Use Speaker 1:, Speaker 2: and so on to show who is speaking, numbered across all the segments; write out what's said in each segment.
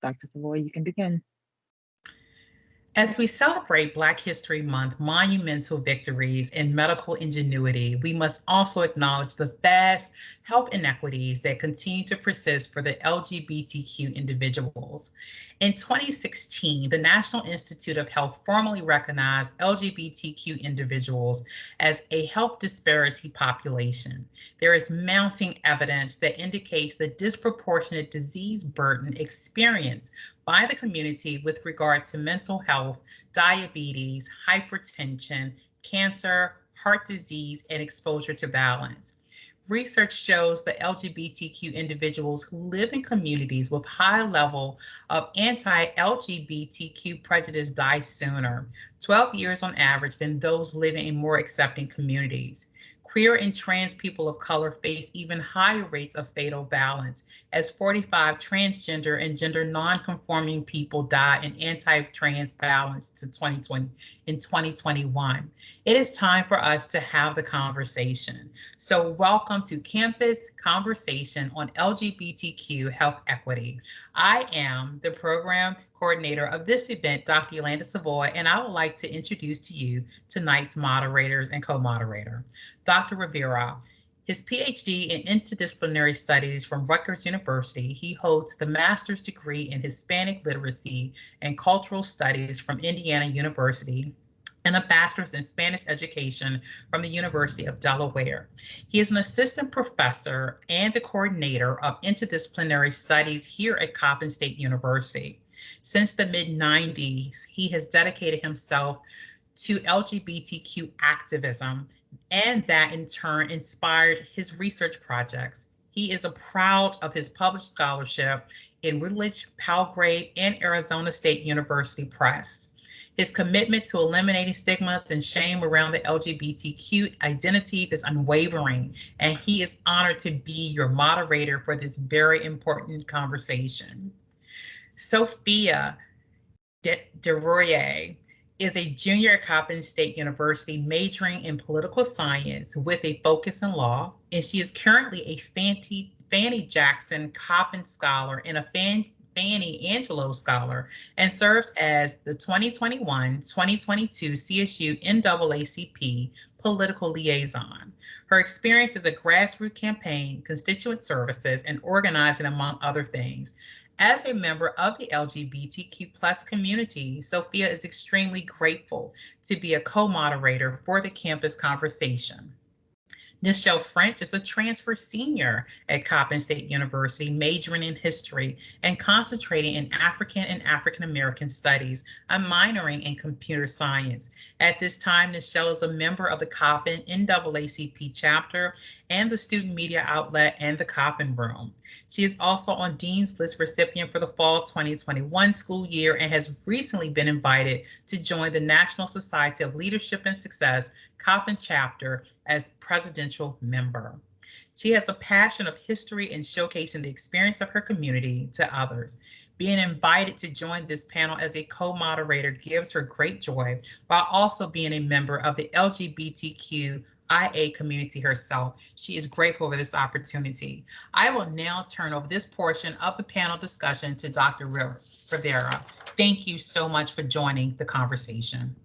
Speaker 1: Dr. Savoy, you can begin.
Speaker 2: As we celebrate Black History Month monumental victories in medical ingenuity, we must also acknowledge the vast health inequities that continue to persist for the LGBTQ individuals. In 2016, the National Institute of Health formally recognized LGBTQ individuals as a health disparity population. There is mounting evidence that indicates the disproportionate disease burden experienced by the community with regard to mental health, diabetes, hypertension, cancer, heart disease, and exposure to violence. Research shows that LGBTQ individuals who live in communities with high level of anti-LGBTQ prejudice die sooner, 12 years on average, than those living in more accepting communities. Queer and trans people of color face even higher rates of fatal violence, as 45 transgender and gender non-conforming people died in anti-trans violence in 2021. It is time for us to have the conversation. So welcome to Campus Conversation on LGBTQ Health Equity. I am the program coordinator of this event, Dr. Yolanda Savoy, and I would like to introduce to you tonight's moderators and co-moderator. Dr. Rivera, his PhD in interdisciplinary studies from Rutgers University, he holds the master's degree in Hispanic literacy and cultural studies from Indiana University and a bachelor's in Spanish education from the University of Delaware. He is an assistant professor and the coordinator of interdisciplinary studies here at Coppin State University. Since the mid-90s, he has dedicated himself to LGBTQ activism, and that in turn inspired his research projects. He is proud of his published scholarship in Routledge, Palgrave, and Arizona State University Press. His commitment to eliminating stigmas and shame around the LGBTQ identities is unwavering, and he is honored to be your moderator for this very important conversation. Sofia Dirie is a junior at Coppin State University majoring in political science with a focus in law, and she is currently a Fannie Jackson Coppin Scholar and a Fannie Angelo Scholar, and serves as the 2021-2022 CSU N.A.A.C.P political liaison. Her experience is a grassroots campaign, constituent services, and organizing, among other things. As a member of the LGBTQ plus community, Sofia is extremely grateful to be a co-moderator for the campus conversation. Nichelle French is a transfer senior at Coppin State University, majoring in history and concentrating in African and African American studies, and minoring in computer science. At this time, Nichelle is a member of the Coppin N.A.A.C.P chapter and the student media outlet and the Coppin Room. She is also on Dean's List recipient for the fall 2021 school year and has recently been invited to join the National Society of Leadership and Success Coppin chapter as presidential member. She has a passion of history and showcasing the experience of her community to others. Being invited to join this panel as a co-moderator gives her great joy, while also being a member of the LGBTQIA community herself. She is grateful for this opportunity. I will now turn over this portion of the panel discussion to Dr. Rivera. Thank you so much for joining the conversation.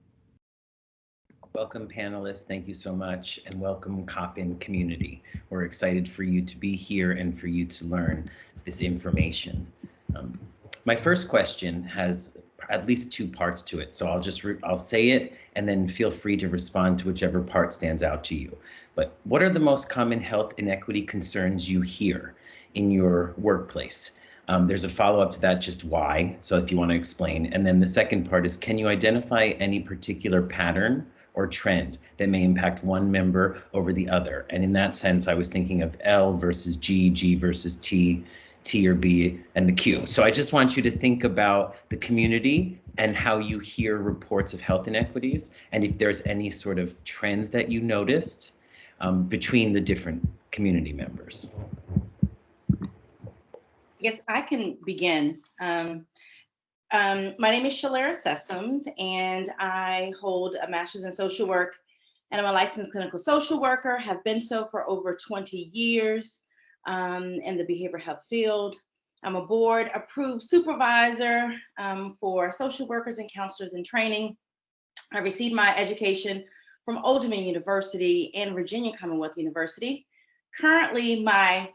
Speaker 3: Welcome, panelists. Thank you so much, and welcome, Coppin community. We're excited for you to be here and for you to learn this information. My first question has at least two parts to it, so I'll say it and then feel free to respond to whichever part stands out to you. But what are the most common health inequity concerns you hear in your workplace? There's a follow-up to that, just why, so if you want to explain. And then the second part is, can you identify any particular pattern or trend that may impact one member over the other? And in that sense, I was thinking of L versus G, G versus T, T or B, and the Q. So I just want you to think about the community and how you hear reports of health inequities, and if there's any sort of trends that you noticed between the different community members.
Speaker 4: I guess I can begin. My name is Chalarra Sessoms, and I hold a master's in social work, and I'm a licensed clinical social worker, have been so for over 20 years in the behavioral health field. I'm a board approved supervisor for social workers and counselors in training. I received my education from Oldham University and Virginia Commonwealth University. Currently, my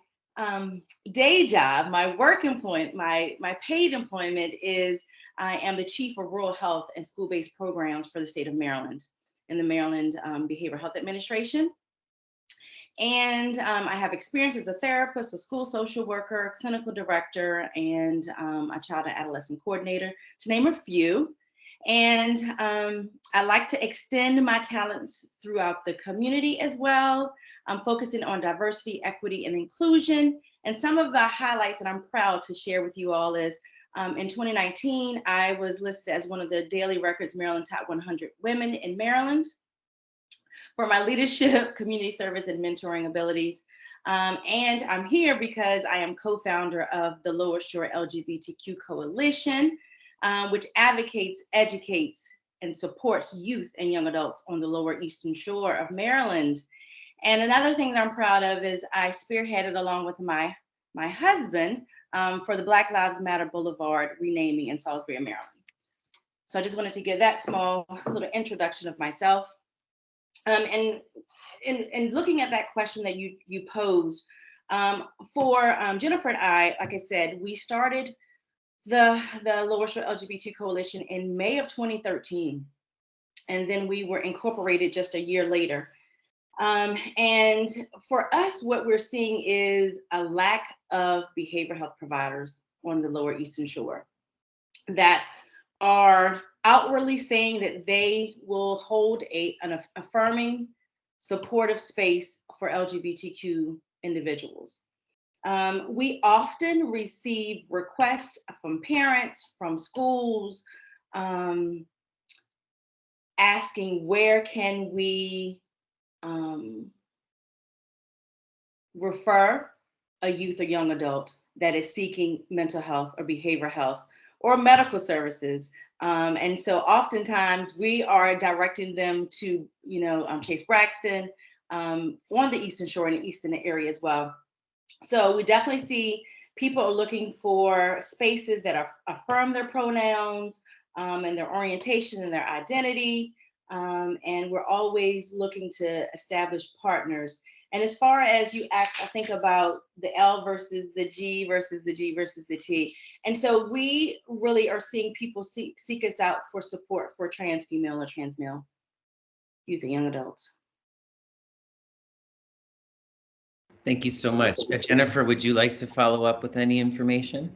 Speaker 4: day job, my work employment, my paid employment is I am the Chief of Rural Health and School-Based Programs for the state of Maryland in the Maryland Behavioral Health Administration. And I have experience as a therapist, a school social worker, clinical director, and a child and adolescent coordinator, to name a few. And I like to extend my talents throughout the community as well. I'm focusing on diversity, equity, and inclusion. And some of the highlights that I'm proud to share with you all is in 2019, I was listed as one of the Daily Records Maryland Top 100 Women in Maryland for my leadership, community service, and mentoring abilities. And I'm here because I am co-founder of the Lower Shore LGBTQ Coalition, which advocates, educates, and supports youth and young adults on the Lower Eastern Shore of Maryland. And another thing that I'm proud of is I spearheaded along with my husband for the Black Lives Matter Boulevard renaming in Salisbury, Maryland. So I just wanted to give that small little introduction of myself. And looking at that question that you posed, for Jennifer and I, like I said, we started the Lower Shore LGBT Coalition in May of 2013. And then we were incorporated just a year later. And for us, what we're seeing is a lack of behavioral health providers on the Lower Eastern Shore that are outwardly saying that they will hold an affirming, supportive space for LGBTQ individuals. We often receive requests from parents, from schools, asking where can we refer a youth or young adult that is seeking mental health or behavioral health or medical services. And so oftentimes we are directing them to, Chase Brexton on the Eastern Shore and the Eastern area as well. So we definitely see people are looking for spaces that affirm their pronouns and their orientation and their identity. And we're always looking to establish partners. And as far as you asked, I think about the L versus the G versus the G versus the T. And so we really are seeing people seek us out for support for trans female or trans male youth and young adults.
Speaker 3: Thank you so much. Jennifer, would you like to follow up with any information?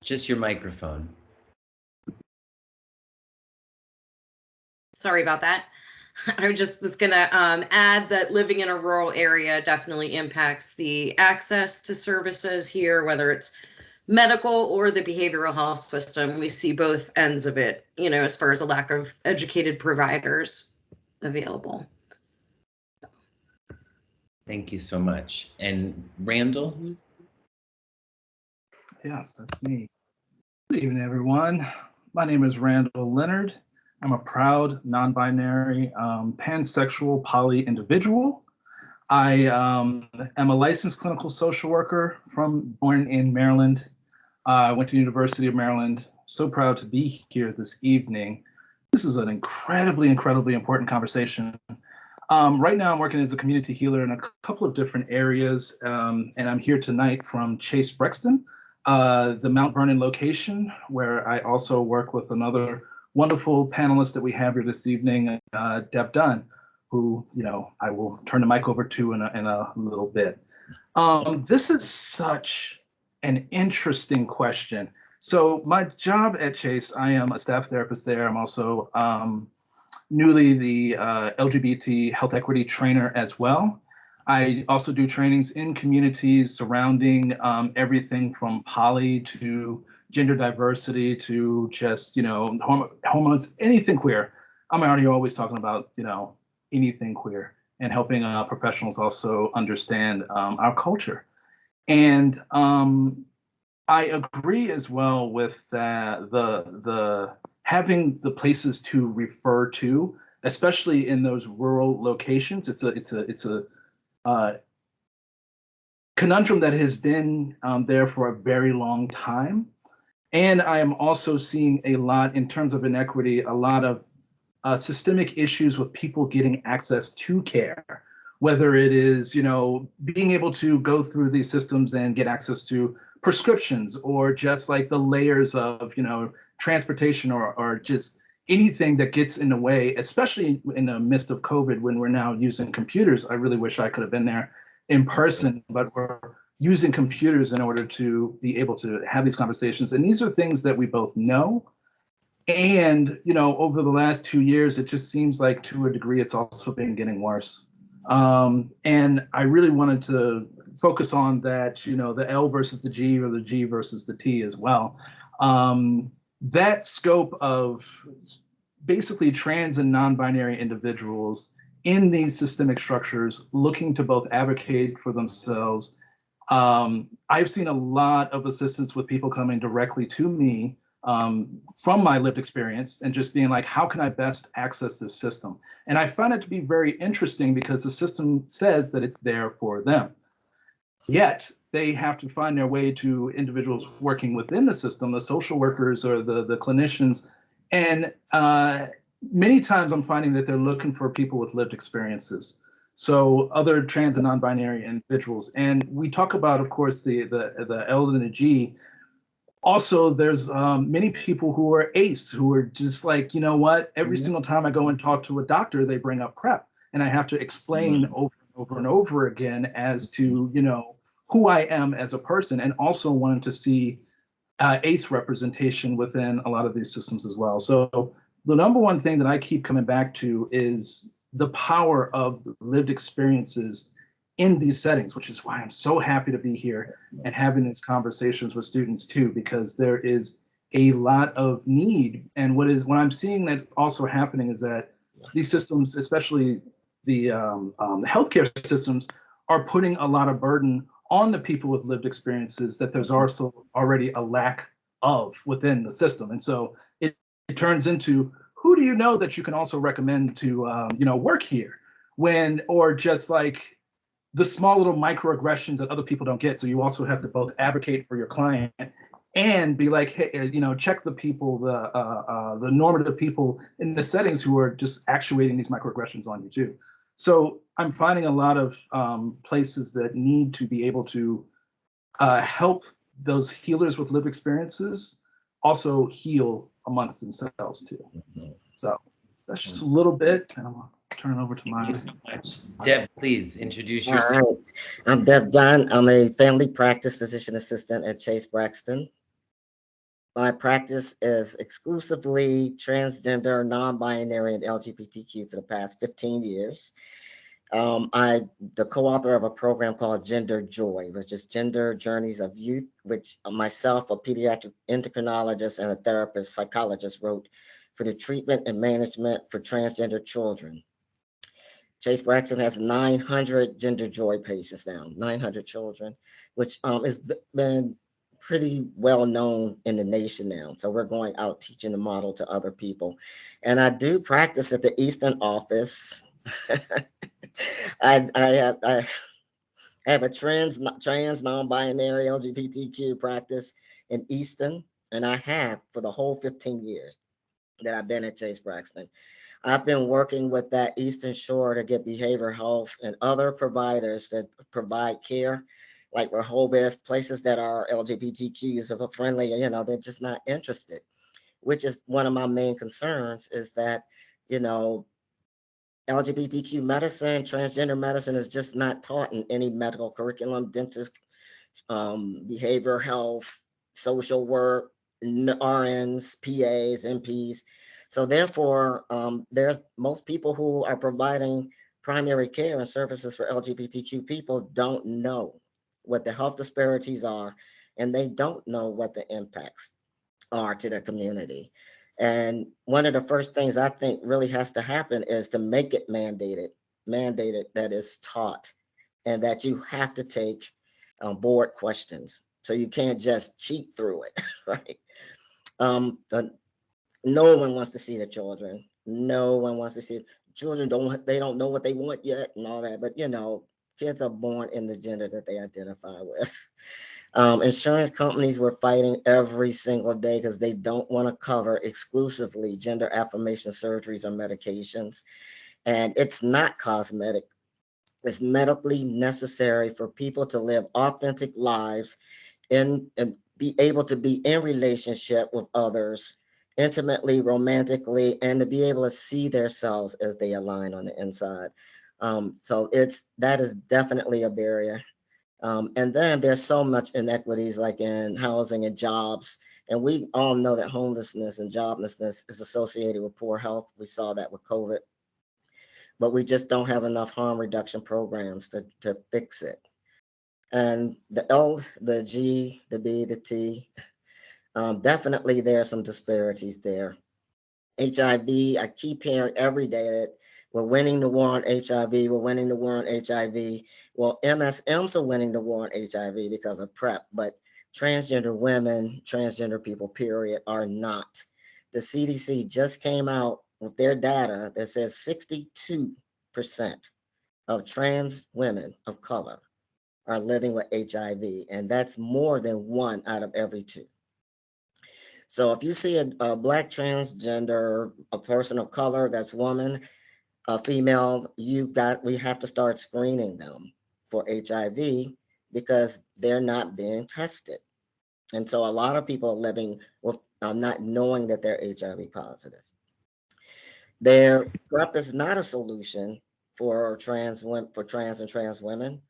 Speaker 3: Just your microphone.
Speaker 1: Sorry about that. I just was going to add that living in a rural area definitely impacts the access to services here, whether it's medical or the behavioral health system. We see both ends of it, as far as a lack of educated providers available.
Speaker 3: Thank you so much. And Randall?
Speaker 5: Yes, that's me. Good evening, everyone. My name is Randall Leonard. I'm a proud, non-binary, pansexual poly individual. I am a licensed clinical social worker born in Maryland. I went to University of Maryland. So proud to be here this evening. This is an incredibly, incredibly important conversation. Right now, I'm working as a community healer in a couple of different areas, and I'm here tonight from Chase Brexton, the Mount Vernon location, where I also work with another wonderful panelist that we have here this evening, Debb Dunn, who I will turn the mic over to in a little bit. This is such an interesting question. So my job at Chase, I am a staff therapist there. I'm also newly the LGBT health equity trainer as well. I also do trainings in communities surrounding everything from poly to gender diversity to just, hormones, anything queer. I'm already always talking about, anything queer and helping professionals also understand our culture. And I agree as well with the having the places to refer to, especially in those rural locations. It's conundrum that has been there for a very long time. And I am also seeing a lot in terms of inequity, a lot of systemic issues with people getting access to care, whether it is, being able to go through these systems and get access to prescriptions, or just like the layers of, transportation, or just anything that gets in the way, especially in the midst of COVID when we're now using computers. I really wish I could have been there in person, but we're using computers in order to be able to have these conversations. And these are things that we both know. And, over the last 2 years, it just seems like to a degree, it's also been getting worse. And I really wanted to focus on that, the L versus the G, or the G versus the T as well. That scope of basically trans and non-binary individuals in these systemic structures looking to both advocate for themselves. I've seen a lot of assistance with people coming directly to me from my lived experience and just being like, how can I best access this system? And I find it to be very interesting because the system says that it's there for them. Yet they have to find their way to individuals working within the system, the social workers or the clinicians. And many times I'm finding that they're looking for people with lived experiences. So other trans and non-binary individuals. And we talk about, of course, the L and the G. Also, there's many people who are ACE, who are just like, you know what, every single time I go and talk to a doctor, they bring up PrEP. And I have to explain over and over and over again as to, who I am as a person, and also wanting to see ACE representation within a lot of these systems as well. So the number one thing that I keep coming back to is the power of the lived experiences in these settings, which is why I'm so happy to be here and having these conversations with students too, because there is a lot of need. And what I'm seeing that also happening is that these systems, especially the healthcare systems, are putting a lot of burden on the people with lived experiences that there's also already a lack of within the system. And so it turns into, who do you know that you can also recommend to work here, or just like the small little microaggressions that other people don't get. So you also have to both advocate for your client and be like, hey, check the people, the normative people in the settings who are just actuating these microaggressions on you too. So I'm finding a lot of places that need to be able to help those healers with lived experiences also heal amongst themselves too. So that's just a little bit, and I'll turn it over to
Speaker 3: Thank you
Speaker 5: my.
Speaker 3: so much. Deb, please introduce
Speaker 6: All
Speaker 3: yourself.
Speaker 6: right. I'm Debb Dunn. I'm a family practice physician assistant at Brexton. My practice is exclusively transgender, non-binary, and LGBTQ for the past 15 years. I'm the co-author of a program called Gender Joy, which is Gender Journeys of Youth, which myself, a pediatric endocrinologist and a therapist psychologist, wrote for the treatment and management for transgender children. Brexton has 900 Gender Joy patients now, 900 children, which has been pretty well known in the nation now. So we're going out teaching the model to other people. And I do practice at the Eastern office. I have a trans non-binary LGBTQ practice in Easton, and I have for the whole 15 years that I've been at Brexton. I've been working with that Eastern Shore to get behavioral health and other providers that provide care, like Rehoboth, places that are LGBTQ friendly, they're just not interested, which is one of my main concerns, is that, LGBTQ medicine, transgender medicine is just not taught in any medical curriculum, dentist, behavioral health, social work, RNs, PAs, NPs. So therefore, there's most people who are providing primary care and services for LGBTQ people don't know what the health disparities are, and they don't know what the impacts are to the community. And one of the first things I think really has to happen is to make it mandated that is taught, and that you have to take board questions. So you can't just cheat through it, right? No one wants to see the children. No one wants to see it. Children don't know what they want yet and all that. But kids are born in the gender that they identify with. Insurance companies were fighting every single day because they don't want to cover exclusively gender affirmation surgeries or medications. And it's not cosmetic. It's medically necessary for people to live authentic lives and be able to be in relationship with others intimately, romantically, and to be able to see themselves as they align on the inside. So that is definitely a barrier. And then there's so much inequities like in housing and jobs. And we all know that homelessness and joblessness is associated with poor health. We saw that with COVID, but we just don't have enough harm reduction programs to fix it. And the L, the G, the B, the T, definitely there are some disparities there. HIV, I keep hearing every day that we're winning the war on HIV, we're winning the war on HIV. Well, MSMs are winning the war on HIV because of PrEP, but transgender women, transgender people, period, are not. The CDC just came out with their data that says 62% of trans women of color are living with HIV, and that's more than 1 out of every 2. So if you see a Black transgender, a person of color that's woman, a female, we have to start screening them for HIV because they're not being tested. And so a lot of people are living with not knowing that they're HIV positive. Their PrEP is not a solution for trans and trans women.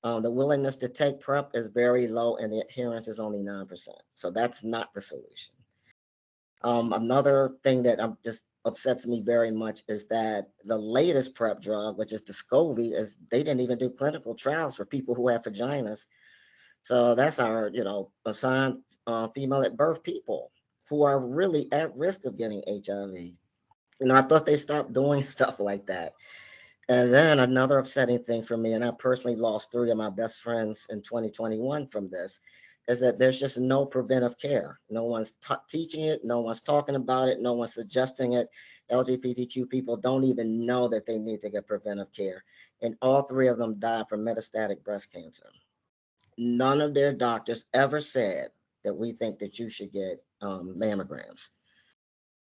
Speaker 6: The willingness to take PrEP is very low and the adherence is only 9%. So that's not the solution. Another thing that just upsets me very much is that the latest PrEP drug, which is Descovy, is they didn't even do clinical trials for people who have vaginas. So that's our, assigned female at birth people who are really at risk of getting HIV. I thought they stopped doing stuff like that. And then another upsetting thing for me, and I personally lost 3 of my best friends in 2021 from this, is that there's just no preventive care. No one's teaching it. No one's talking about it. No one's suggesting it. LGBTQ people don't even know that they need to get preventive care. And all 3 of them died from metastatic breast cancer. None of their doctors ever said that we think that you should get mammograms.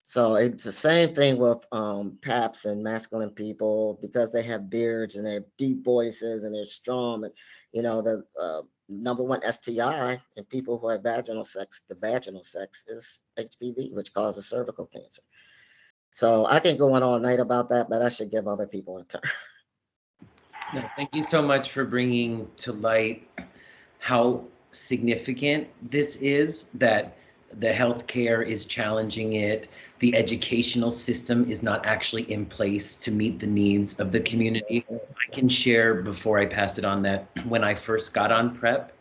Speaker 6: So it's the same thing with PAPs and masculine people because they have beards and they're deep voices and they're strong. And, the number 1 STI in people who have vaginal sex, the vaginal sex is HPV, which causes cervical cancer. So I can go on all night about that, but I should give other people a turn.
Speaker 3: No, thank you so much for bringing to light how significant this is, that the healthcare is challenging it. The educational system is not actually in place to meet the needs of the community. I can share before I pass it on that when I first got on PrEP,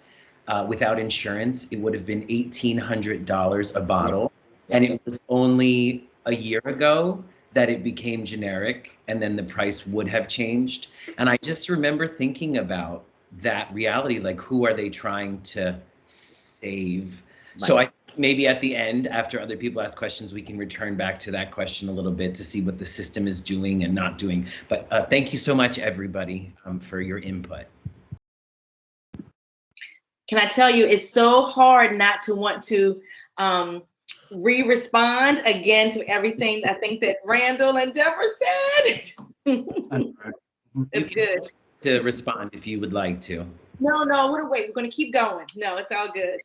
Speaker 3: without insurance, it would have been $1,800 a bottle. And it was only a year ago that it became generic and then the price would have changed. And I just remember thinking about that reality, like who are they trying to save? Right. So maybe at the end, after other people ask questions, we can return back to that question a little bit to see what the system is doing and not doing. But thank you so much, everybody, for your input.
Speaker 4: Can I tell you, it's so hard not to want to respond again to everything I think that Randall and Deborah said. It's good.
Speaker 3: To respond if you would like to.
Speaker 4: No, we're wait. We're going to keep going. No, it's all good.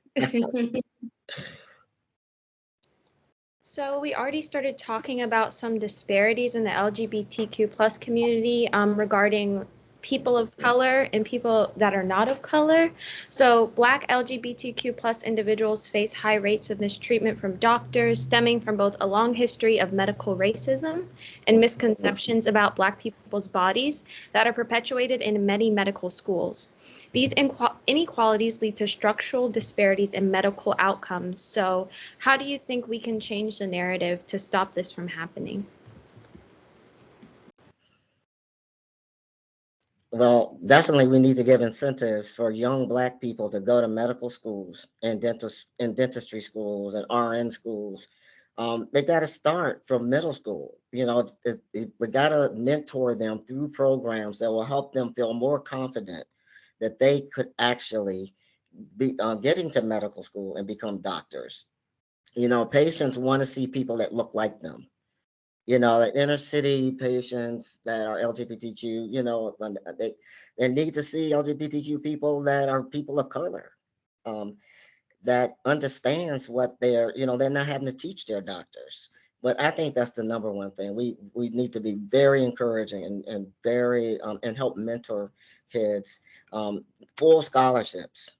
Speaker 7: So we already started talking about some disparities in the LGBTQ plus community regarding people of color and people that are not of color. So Black LGBTQ plus individuals face high rates of mistreatment from doctors, stemming from both a long history of medical racism and misconceptions about Black people's bodies that are perpetuated in many medical schools. These inequalities lead to structural disparities in medical outcomes. So how do you think we can change the narrative to stop this from happening?
Speaker 6: Well, definitely we need to give incentives for young Black people to go to medical schools and dentistry schools and RN schools They got to start from middle school. You know, we got to mentor them through programs that will help them feel more confident that they could actually be get into medical school and become doctors. You know, patients want to see people that look like them. You know, like inner city patients that are LGBTQ, you know, they need to see LGBTQ people that are people of color, that understands what they're, you know, they're not having to teach their doctors. But I think that's the number one thing. We need to be very encouraging and very and help mentor kids, full scholarships.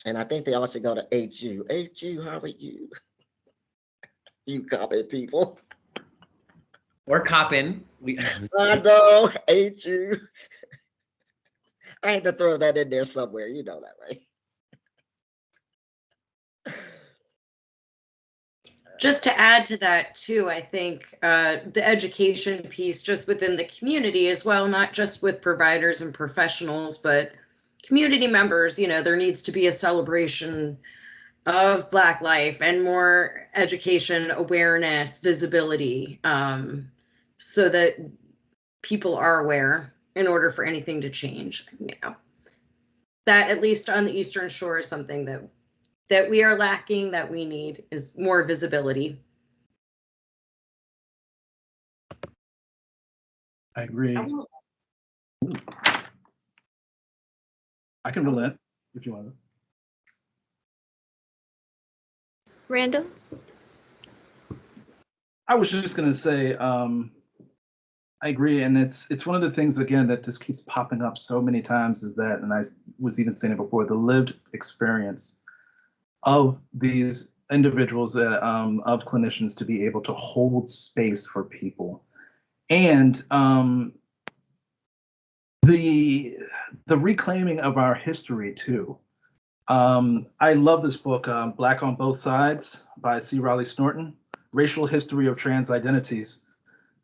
Speaker 6: And I think they also go to HU. HU, how are you? You Coppin people.
Speaker 3: Or Coppin.
Speaker 6: I know, HU. I had to throw that in there somewhere. You know that, right?
Speaker 1: Just to add to that too, I think the education piece just within the community as well, not just with providers and professionals, but community members, you know, there needs to be a celebration of Black life and more education, awareness, visibility, so that people are aware in order for anything to change. You know, that at least on the Eastern Shore is something that we are lacking, that we need is more visibility.
Speaker 5: I agree. I can relent if you want to.
Speaker 7: Randall?
Speaker 5: I was just going to say, I agree, and it's one of the things again that just keeps popping up so many times is that, and I was even saying it before, the lived experience of these individuals that of clinicians to be able to hold space for people, and the reclaiming of our history too. I love this book, Black on Both Sides by C. Riley Norton, Racial History of Trans Identities.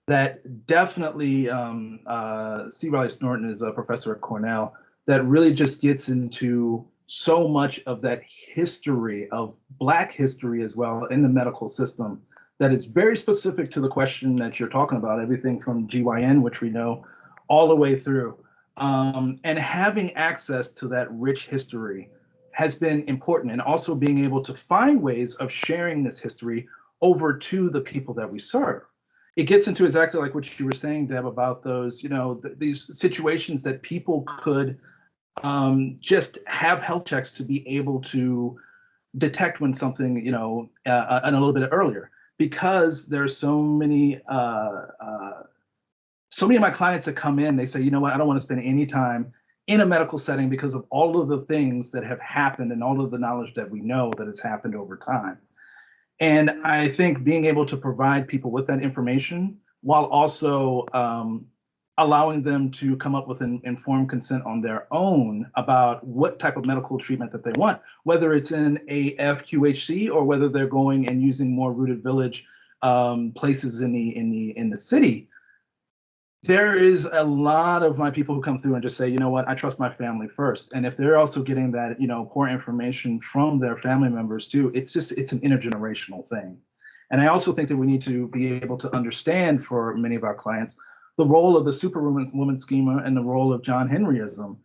Speaker 5: That definitely, C. Riley Norton is a professor at Cornell, that really just gets into so much of that history of Black history as well in the medical system that is very specific to the question that you're talking about, everything from GYN, which we know, all the way through. And having access to that rich history has been important, and also being able to find ways of sharing this history over to the people that we serve. It gets into exactly like what you were saying, Deb, about those, you know, these situations that people could just have health checks to be able to detect when something, you know, and a little bit earlier, because there's so many of my clients that come in, they say, you know what, I don't want to spend any time in a medical setting because of all of the things that have happened and all of the knowledge that we know that has happened over time. And I think being able to provide people with that information while also allowing them to come up with an informed consent on their own about what type of medical treatment that they want, whether it's in a FQHC or whether they're going and using more rooted village places in the city. There is a lot of my people who come through and just say, you know what, I trust my family first. And if they're also getting that, you know, poor information from their family members too, it's an intergenerational thing. And I also think that we need to be able to understand for many of our clients the role of the superwoman schema and the role of John Henryism,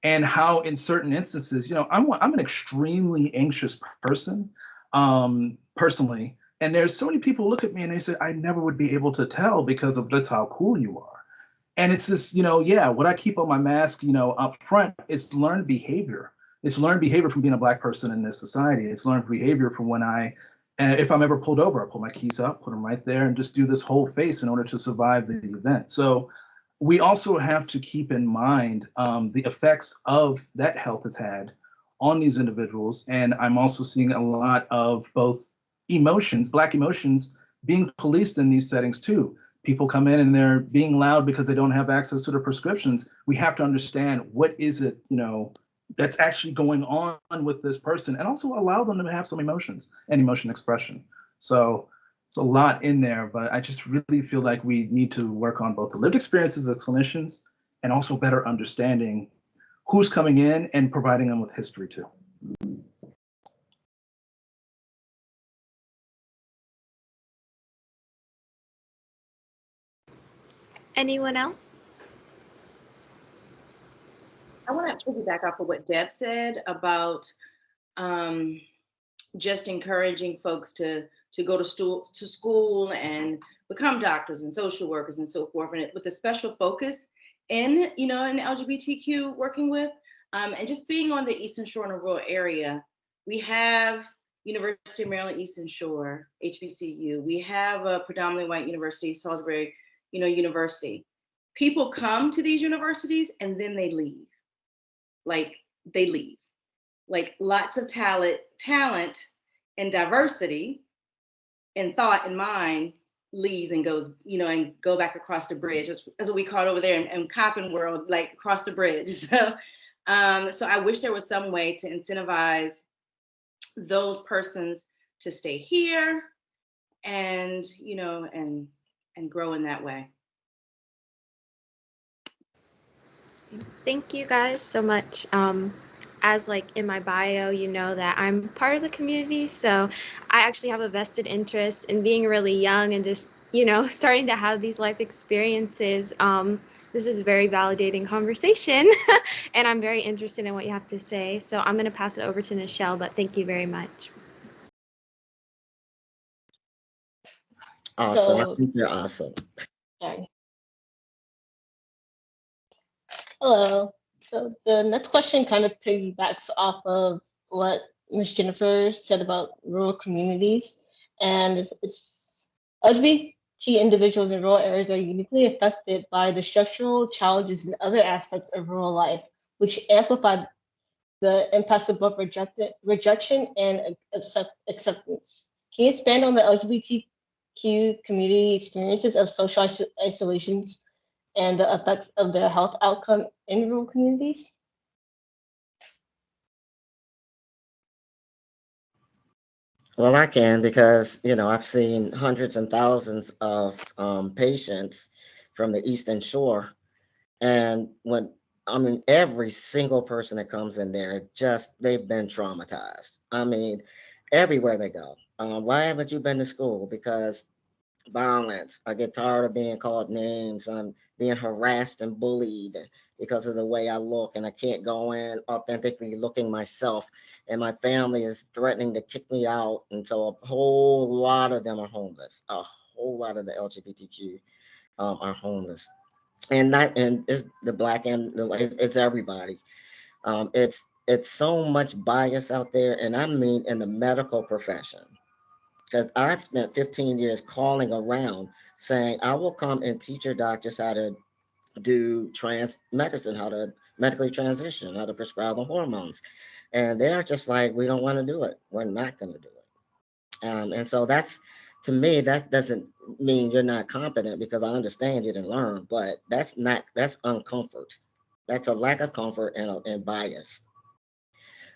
Speaker 5: and how in certain instances, you know, I'm an extremely anxious person, personally. And there's so many people who look at me and they say, I never would be able to tell because of just how cool you are. And it's just, you know, yeah, what I keep on my mask, you know, up front is learned behavior. It's learned behavior from being a Black person in this society. It's learned behavior from when if I'm ever pulled over, I pull my keys up, put them right there, and just do this whole face in order to survive the event. So we also have to keep in mind the effects of that health has had on these individuals. And I'm also seeing a lot of both emotions, Black emotions, being policed in these settings too. People come in and they're being loud because they don't have access to the prescriptions. We have to understand what is it, you know, that's actually going on with this person, and also allow them to have some emotions and emotion expression. So it's a lot in there, but I just really feel like we need to work on both the lived experiences as clinicians and also better understanding who's coming in and providing them with history too.
Speaker 7: Anyone else?
Speaker 4: I want to piggyback off of what Deb said about just encouraging folks to go to school and become doctors and social workers and so forth, and with a special focus in in LGBTQ working with and just being on the Eastern Shore in a rural area. We have University of Maryland Eastern Shore, HBCU. We have a predominantly white university, Salisbury, University. People come to these universities and then they leave. They leave. Like lots of talent and diversity and thought and mind leaves and goes, and go back across the bridge. That's what we call it over there in Coppin world, like across the bridge. So I wish there was some way to incentivize those persons to stay here and, and grow in that way.
Speaker 7: Thank you guys so much. As like in my bio, you know that I'm part of the community, so I actually have a vested interest in being really young and just, starting to have these life experiences. This is a very validating conversation, and I'm very interested in what you have to say. So I'm going to pass it over to Nichelle, but thank you very much.
Speaker 6: Awesome. I think you're awesome.
Speaker 8: Sorry. Hello. So the next question kind of piggybacks off of what Ms. Jennifer said about rural communities. And it's LGBT individuals in rural areas are uniquely affected by the structural challenges and other aspects of rural life, which amplify the impacts of both rejection and acceptance. Can you expand on the LGBTQ community experiences of social isolations and the effects of their health outcome in rural communities?
Speaker 6: Well, I can because, I've seen hundreds and thousands of patients from the Eastern Shore. And every single person that comes in there, they've been traumatized. Everywhere they go. Why haven't you been to school? Because violence. I get tired of being called names. I'm being harassed and bullied because of the way I look, and I can't go in authentically looking myself. And my family is threatening to kick me out. And so a whole lot of them are homeless. A whole lot of the LGBTQ are homeless. And it's the Black and it's everybody. It's so much bias out there, and I mean in the medical profession. Because I've spent 15 years calling around saying, I will come and teach your doctors how to do trans medicine, how to medically transition, how to prescribe the hormones. And they're just like, we don't want to do it. We're not going to do it. And so to me, that doesn't mean you're not competent, because I understand you didn't learn, but that's uncomfort. That's a lack of comfort and bias.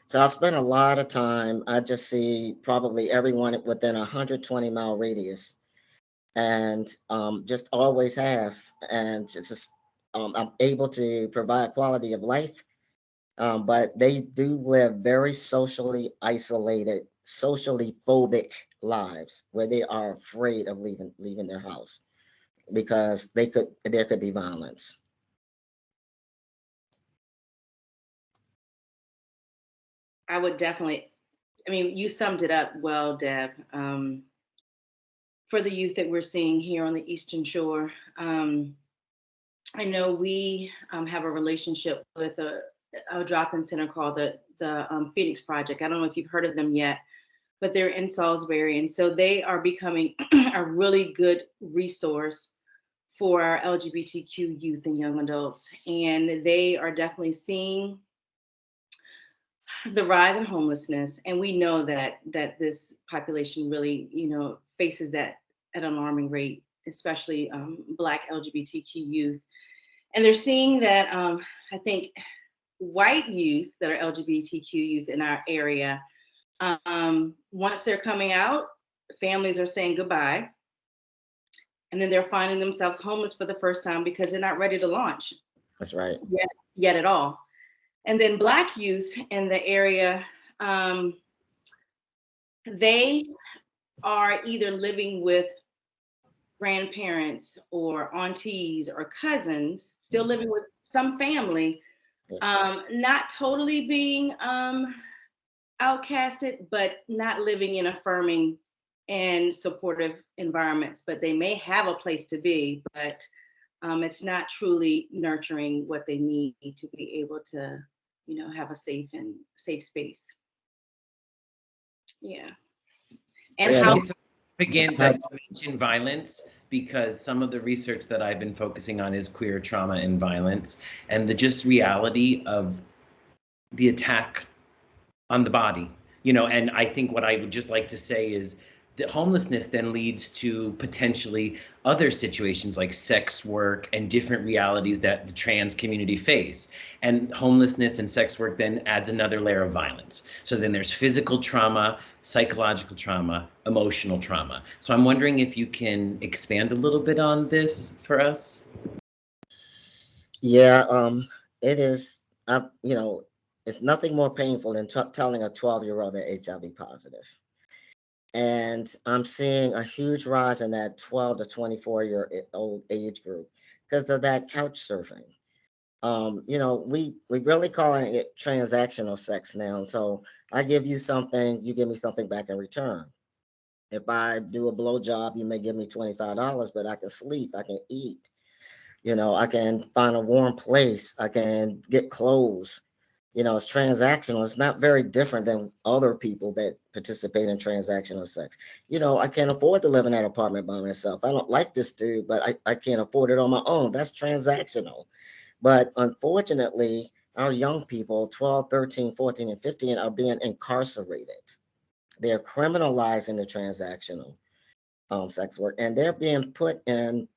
Speaker 6: So I've spent a lot of time. I just see probably everyone within a 120-mile radius, and just always have. And I'm able to provide quality of life, but they do live very socially isolated, socially phobic lives where they are afraid of leaving their house because there could be violence.
Speaker 4: I would definitely, you summed it up well, Deb. For the youth that we're seeing here on the Eastern Shore, I know we have a relationship with a drop-in center called the Phoenix Project. I don't know if you've heard of them yet, but they're in Salisbury. And so they are becoming a really good resource for our LGBTQ youth and young adults. And they are definitely seeing the rise in homelessness, and we know that this population really, faces that at an alarming rate, especially Black LGBTQ youth. And they're seeing that I think white youth that are LGBTQ youth in our area, once they're coming out, families are saying goodbye, and then they're finding themselves homeless for the first time because they're not ready to launch.
Speaker 6: That's right.
Speaker 4: Yet at all. And then Black youth in the area, they are either living with grandparents or aunties or cousins, still living with some family, not totally being outcasted, but not living in affirming and supportive environments. But they may have a place to be, but it's not truly nurturing what they need to be able to, have a safe space. Yeah. And
Speaker 6: Yeah,
Speaker 4: how
Speaker 3: Begin to mention violence, because some of the research that I've been focusing on is queer trauma and violence, and the just reality of the attack on the body, and I think what I would just like to say is that homelessness then leads to potentially other situations like sex work and different realities that the trans community face. And homelessness and sex work then adds another layer of violence. So then there's physical trauma, psychological trauma, emotional trauma. So I'm wondering if you can expand a little bit on this for us.
Speaker 6: Yeah, it is, it's nothing more painful than telling a 12-year-old they're HIV positive. And I'm seeing a huge rise in that 12 to 24-year-old age group because of that couch surfing. We really calling it transactional sex now. So I give you something, you give me something back in return. If I do a blow job, you may give me $25, but I can sleep, I can eat, I can find a warm place, I can get clothes. It's transactional. It's not very different than other people that participate in transactional sex. I can't afford to live in that apartment by myself. I don't like this dude, but I can't afford it on my own. That's transactional. But unfortunately, our young people, 12, 13, 14, and 15, are being incarcerated. They're criminalizing the transactional sex work, and they're being put in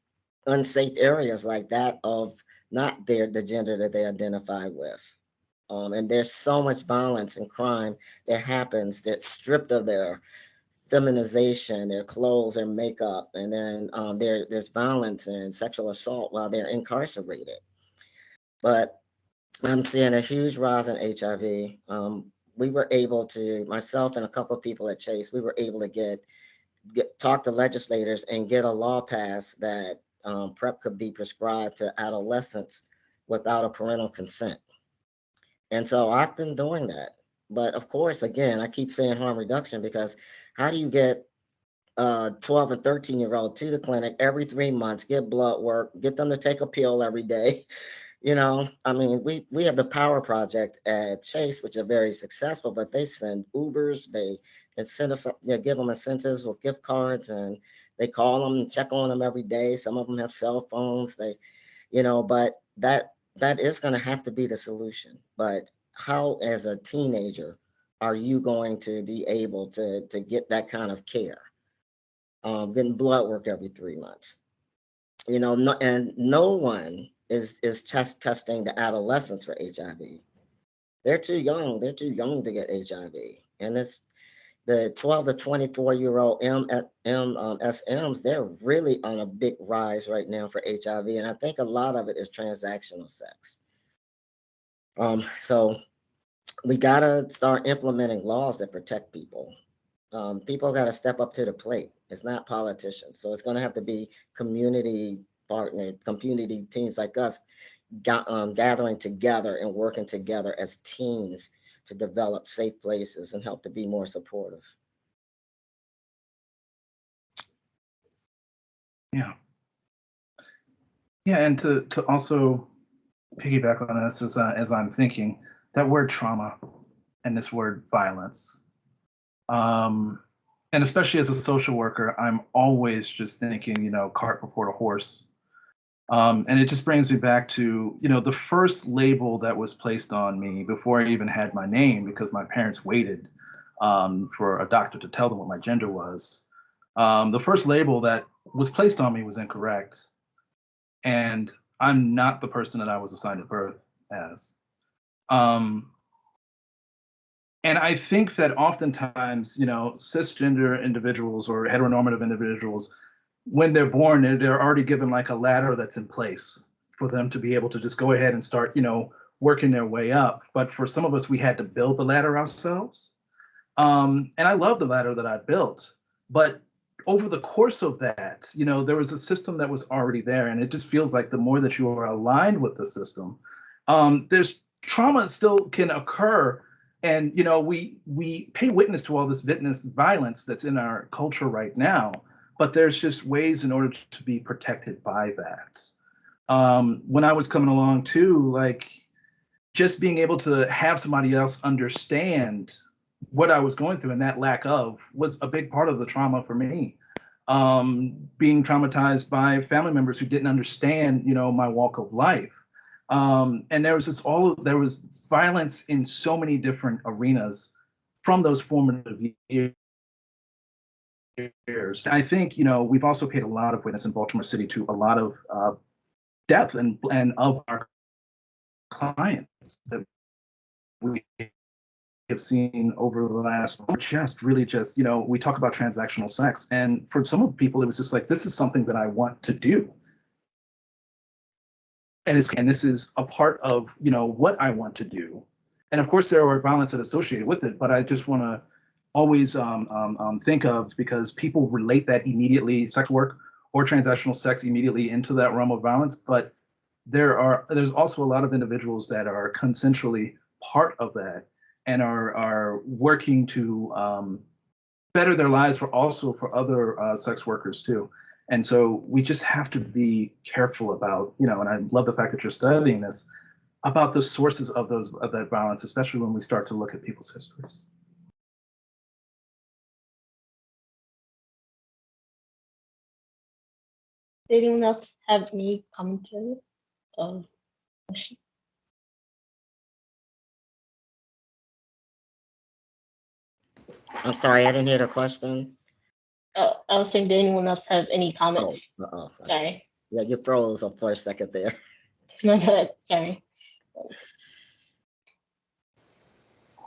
Speaker 6: unsafe areas like that of not the gender that they identify with. And there's so much violence and crime that happens that's stripped of their feminization, their clothes, their makeup, and then there's violence and sexual assault while they're incarcerated. But I'm seeing a huge rise in HIV. We were able to, myself and a couple of people at Chase, we were able to talk to legislators and get a law passed that PrEP could be prescribed to adolescents without a parental consent. And so I've been doing that. But of course, again, I keep saying harm reduction because how do you get 12 and 13-year-old to the clinic every 3 months, get blood work, get them to take a pill every day? We have the Power Project at Chase, which are very successful, but they send Ubers, they give them incentives with gift cards, and they call them and check on them every day. Some of them have cell phones. But that is going to have to be the solution. But how, as a teenager, are you going to be able to get that kind of care? Getting blood work every 3 months, and no one is testing the adolescents for HIV. They're too young. They're too young to get HIV. And it's the 12 to 24-year-old MSMs, they're really on a big rise right now for HIV. And I think a lot of it is transactional sex. So we got to start implementing laws that protect people. People got to step up to the plate. It's not politicians. So it's going to have to be community teams like us gathering together and working together as teams to develop safe places and help to be more supportive.
Speaker 5: Yeah. Yeah, and to also piggyback on this as I'm thinking, that word trauma and this word violence. And especially as a social worker, I'm always just thinking, cart before the horse. And it just brings me back to, the first label that was placed on me before I even had my name, because my parents waited for a doctor to tell them what my gender was. The first label that was placed on me was incorrect. And I'm not the person that I was assigned at birth as. And I think that oftentimes, cisgender individuals or heteronormative individuals, when they're born, they're already given like a ladder that's in place for them to be able to just go ahead and start, working their way up. But for some of us, we had to build the ladder ourselves. And I love the ladder that I built, but over the course of that, you know, there was a system that was already there, and it just feels like the more that you are aligned with the system, there's trauma still can occur, and you know, we pay witness to all this violence that's in our culture right now, but there's just ways in order to be protected by that. When I was coming along too, like just being able to have somebody else understand what I was going through and that lack of was a big part of the trauma for me. Being traumatized by family members who didn't understand, you know, my walk of life. And there was violence in so many different arenas from those formative years. I think, you know, we've also paid a lot of witness in Baltimore City to a lot of death and of our clients that we have seen over the last just, you know, we talk about transactional sex, and for some of the people it was just like, this is something that I want to do, and this is a part of, you know, what I want to do. And of course there are violence that associated with it, but I just want to always think of, because people relate that immediately, sex work or transactional sex, immediately into that realm of violence, but there's also a lot of individuals that are consensually part of that and are working to better their lives for other sex workers too. And so we just have to be careful about, you know, and I love the fact that you're studying this, about the sources of that violence, especially when we start to look at people's histories.
Speaker 8: Did anyone else have any commentary? Question?
Speaker 6: I'm sorry, I didn't hear the question.
Speaker 8: I was saying, did anyone else have any comments? Sorry.
Speaker 6: Yeah, you froze up for a second there.
Speaker 8: My bad. Sorry.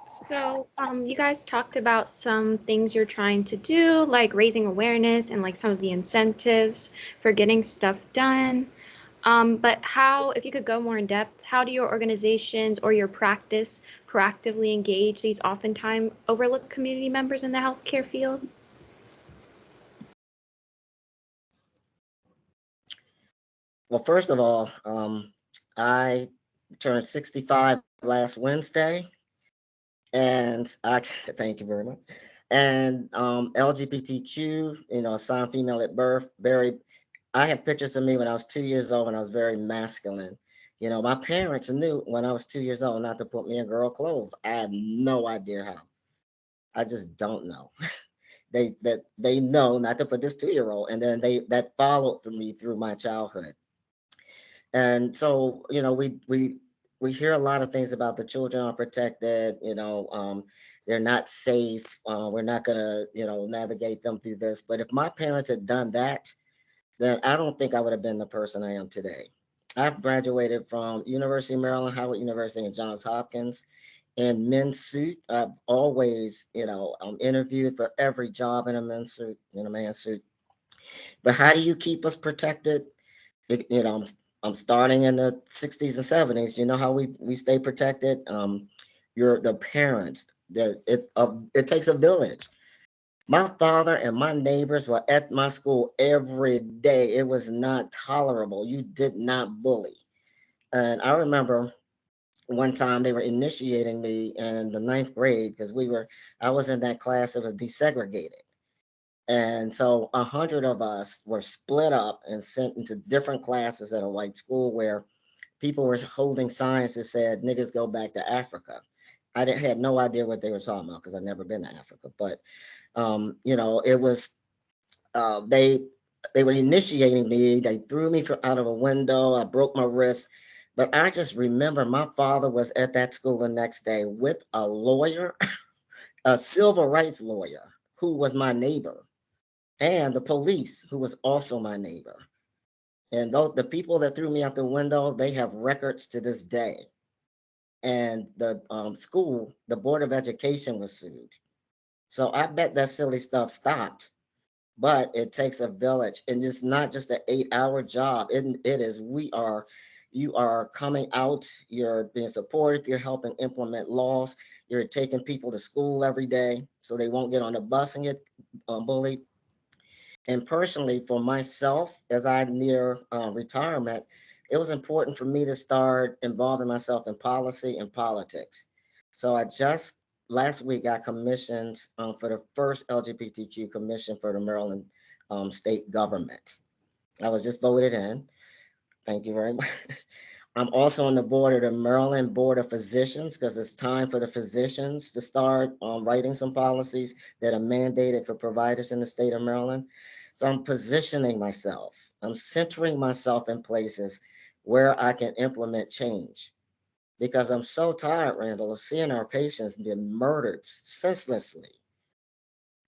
Speaker 7: So, you guys talked about some things you're trying to do, like raising awareness and like some of the incentives for getting stuff done. But how, if you could go more in depth, how do your organizations or your practice proactively engage these oftentimes overlooked community members in the healthcare field?
Speaker 6: Well, first of all, I turned 65 last Wednesday, and I thank you very much. And LGBTQ, you know, assigned female at birth, I have pictures of me when I was 2 years old, when I was very masculine. You know, my parents knew when I was 2 years old not to put me in girl clothes. I have no idea how. I just don't know. They know not to put this 2-year-old, and then that followed for me through my childhood. And so, you know, we hear a lot of things about the children are protected, you know, they're not safe. We're not gonna, you know, navigate them through this. But if my parents had done that, then I don't think I would have been the person I am today. I've graduated from University of Maryland, Howard University, and Johns Hopkins in men's suit. I've always, you know, interviewed for every job in a men's suit, in a man's suit. But how do you keep us protected? You know, I'm starting in the 60s and 70s. You know how we stay protected? The parents. It takes a village. My father and my neighbors were at my school every day. It was not tolerable. You did not bully. And I remember one time they were initiating me in the 9th grade, because I was in that class that was desegregated. And so 100 of us were split up and sent into different classes at a white school, where people were holding signs that said, "Niggas go back to Africa." Had no idea what they were talking about, because I'd never been to Africa. But you know, it was they were initiating me. They threw me out of a window. I broke my wrist. But I just remember my father was at that school the next day with a lawyer, a civil rights lawyer, who was my neighbor, and the police, who was also my neighbor. And the people that threw me out the window, they have records to this day. And the school, the Board of Education, was sued. So I bet that silly stuff stopped. But it takes a village, and it's not just an 8-hour job. It is, you are coming out, you're being supportive, you're helping implement laws, you're taking people to school every day so they won't get on the bus and get bullied. And personally, for myself, as I near retirement, it was important for me to start involving myself in policy and politics. So I just last week got commissioned for the first LGBTQ commission for the Maryland state government. I was just voted in. Thank you very much. I'm also on the board of the Maryland Board of Physicians because it's time for the physicians to start writing some policies that are mandated for providers in the state of Maryland. So I'm positioning myself. I'm centering myself in places where I can implement change because I'm so tired, Randall, of seeing our patients being murdered senselessly.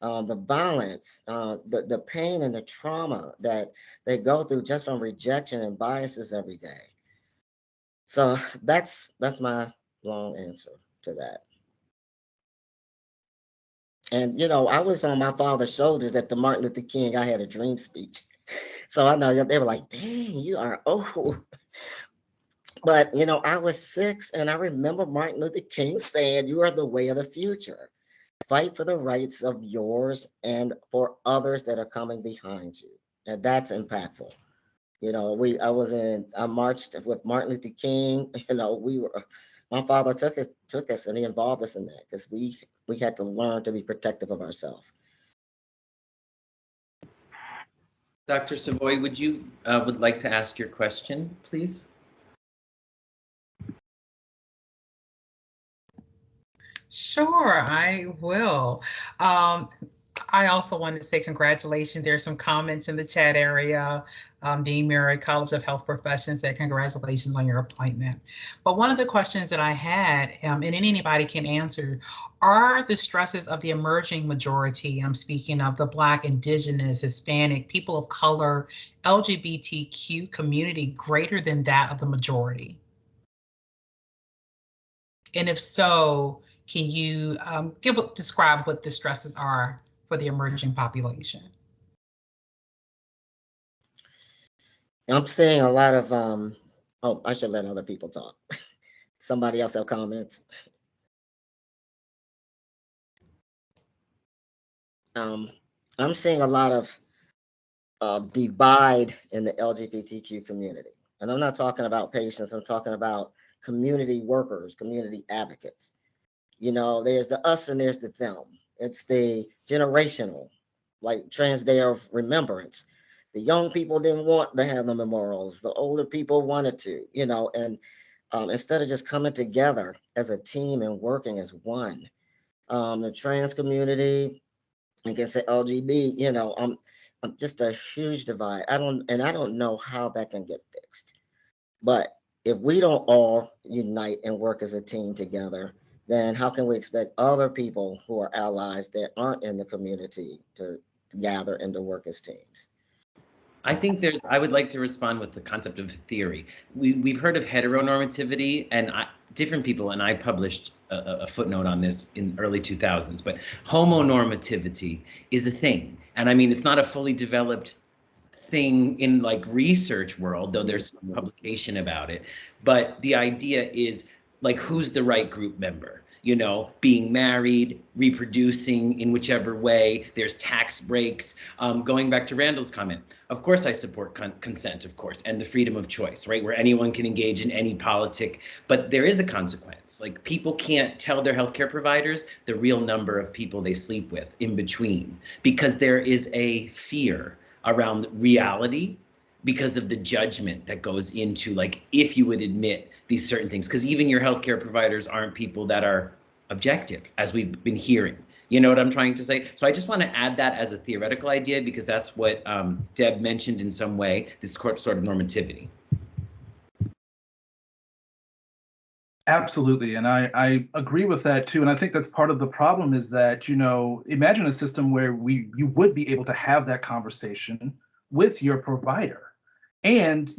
Speaker 6: The violence, the pain and the trauma that they go through just from rejection and biases every day. So that's my long answer to that. And I was on my father's shoulders at the Martin Luther King I Had a Dream speech. So I know they were like, dang, you are old. But I was 6 and I remember Martin Luther King saying, you are the way of the future. Fight for the rights of yours and for others that are coming behind you. And that's impactful. I marched with Martin Luther King. My father took us and he involved us in that because we had to learn to be protective of ourselves.
Speaker 3: Dr. Savoy, would you would like to ask your question, please?
Speaker 2: Sure, I will. I also wanted to say congratulations. There's some comments in the chat area. Dean Murray, College of Health Professions, said congratulations on your appointment. But one of the questions that I had, and anybody can answer, are the stresses of the emerging majority, I'm speaking of the Black, Indigenous, Hispanic, people of color, LGBTQ community, greater than that of the majority? And if so, can you describe what the stresses are for the emerging population?
Speaker 6: I'm seeing a lot of, oh, I should let other people talk. Somebody else have comments? I'm seeing a lot of divide in the LGBTQ community. And I'm not talking about patients, I'm talking about community workers, community advocates. There's the us and there's the them. It's the generational, like Trans Day of Remembrance. The young people didn't want to have the memorials. The older people wanted to, and instead of just coming together as a team and working as one, the trans community, like I said, LGB, I'm just a huge divide. I don't know how that can get fixed. But if we don't all unite and work as a team together, then how can we expect other people who are allies that aren't in the community to gather and to work as teams?
Speaker 3: I would like to respond with the concept of theory. We've heard of heteronormativity, and different people, and I published a footnote on this in early 2000s, but homonormativity is a thing. And I mean, it's not a fully developed thing in like research world, though there's some publication about it. But the idea is like, who's the right group member? Being married, reproducing in whichever way, there's tax breaks. Going back to Randall's comment, of course I support consent, of course, and the freedom of choice, right? Where anyone can engage in any politic, but there is a consequence. Like, people can't tell their healthcare providers the real number of people they sleep with in between, because there is a fear around reality because of the judgment that goes into, like, if you would admit these certain things, because even your healthcare providers aren't people that are objective, as we've been hearing. You know what I'm trying to say? So I just want to add that as a theoretical idea, because that's what Deb mentioned in some way, this sort of normativity.
Speaker 5: Absolutely. And I agree with that too. And I think that's part of the problem is that, imagine a system where you would be able to have that conversation with your provider. And,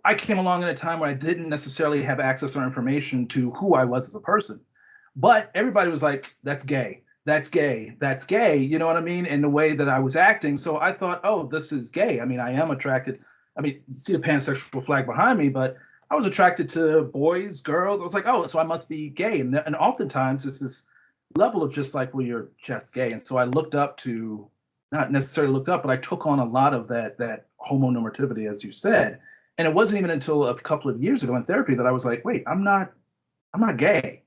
Speaker 5: I came along at a time where I didn't necessarily have access or information to who I was as a person. But everybody was like, that's gay, that's gay, that's gay. You know what I mean? In the way that I was acting. So I thought, oh, this is gay. I mean, I am attracted. I mean, see the pansexual flag behind me, but I was attracted to boys, girls. I was like, oh, so I must be gay. And oftentimes it's this level of just like, well, you're just gay. And so I looked up to not necessarily looked up, but I took on a lot of that homonormativity, as you said. And it wasn't even until a couple of years ago in therapy that I was like, wait, I'm not gay.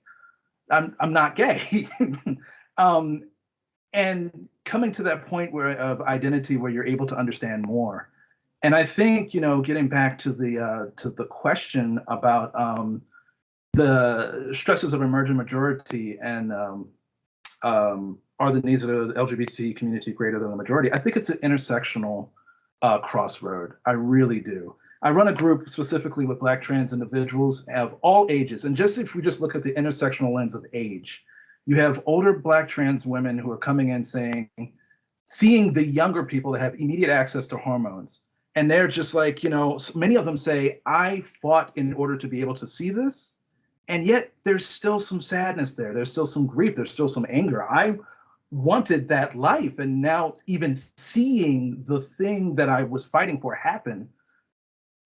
Speaker 5: I'm not gay. And coming to that point of identity where you're able to understand more. And I think, getting back to the question about the stresses of emergent majority and are the needs of the LGBT community greater than the majority? I think it's an intersectional crossroad. I really do. I run a group specifically with Black trans individuals of all ages. And just if we just look at the intersectional lens of age, you have older Black trans women who are coming in seeing the younger people that have immediate access to hormones. And they're just like, many of them say, I fought in order to be able to see this. And yet there's still some sadness there. There's still some grief. There's still some anger. I wanted that life. And now even seeing the thing that I was fighting for happen,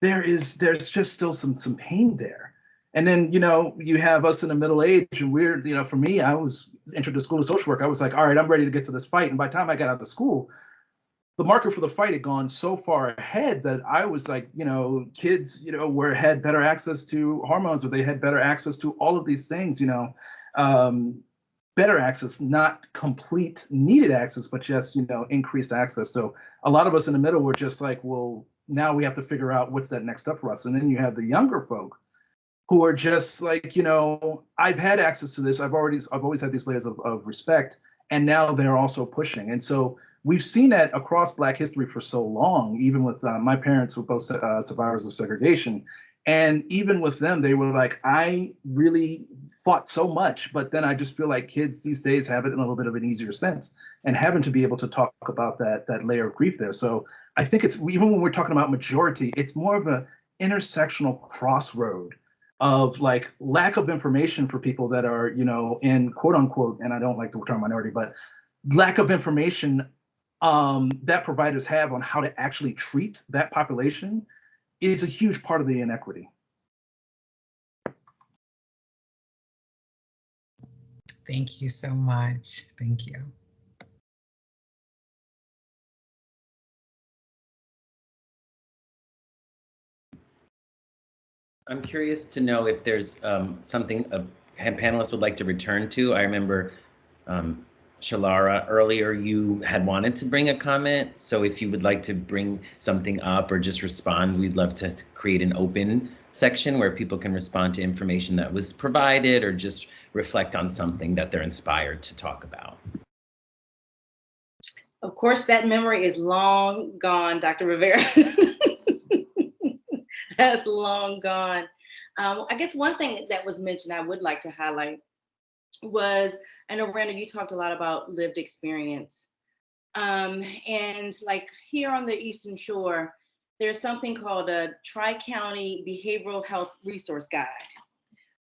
Speaker 5: there's just still some pain there. And then, you have us in the middle age, and we're, for me, I was entered the school of social work. I was like, all right, I'm ready to get to this fight. And by the time I got out of school, the marker for the fight had gone so far ahead that I was like, kids, had better access to hormones, or they had better access to all of these things, better access, not complete needed access, but just, increased access. So a lot of us in the middle were just like, well, now we have to figure out what's that next step for us. And then you have the younger folk who are just like, I've had access to this. I've always had these layers of respect, and now they're also pushing. And so we've seen that across Black history for so long, even with my parents were both survivors of segregation. And even with them, they were like, I really fought so much, but then I just feel like kids these days have it in a little bit of an easier sense, and having to be able to talk about that layer of grief there. So I think it's, even when we're talking about majority, it's more of an intersectional crossroad of like lack of information for people that are, in quote unquote, and I don't like the term minority, but lack of information that providers have on how to actually treat that population is a huge part of the inequity.
Speaker 2: Thank you so much. Thank you.
Speaker 3: I'm curious to know if there's something a panelist would like to return to. I remember Chalarra, earlier you had wanted to bring a comment. So if you would like to bring something up or just respond, we'd love to create an open section where people can respond to information that was provided or just reflect on something that they're inspired to talk about.
Speaker 4: Of course, that memory is long gone, Dr. Rivera. That's long gone. I guess one thing that was mentioned I would like to highlight was, I know, Randall, you talked a lot about lived experience. And like here on the Eastern Shore, there's something called a Tri-County Behavioral Health Resource Guide.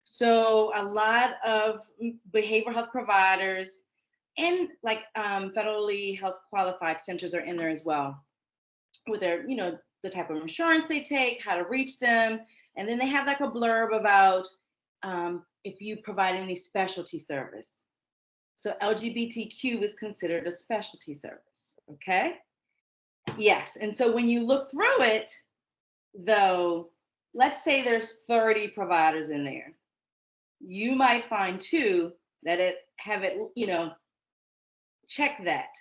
Speaker 4: So a lot of behavioral health providers and like federally health qualified centers are in there as well, with their, the type of insurance they take, how to reach them. And then they have like a blurb about if you provide any specialty service. So LGBTQ is considered a specialty service, okay? Yes, and so when you look through it, though, let's say there's 30 providers in there. You might find 2 that have it, check that.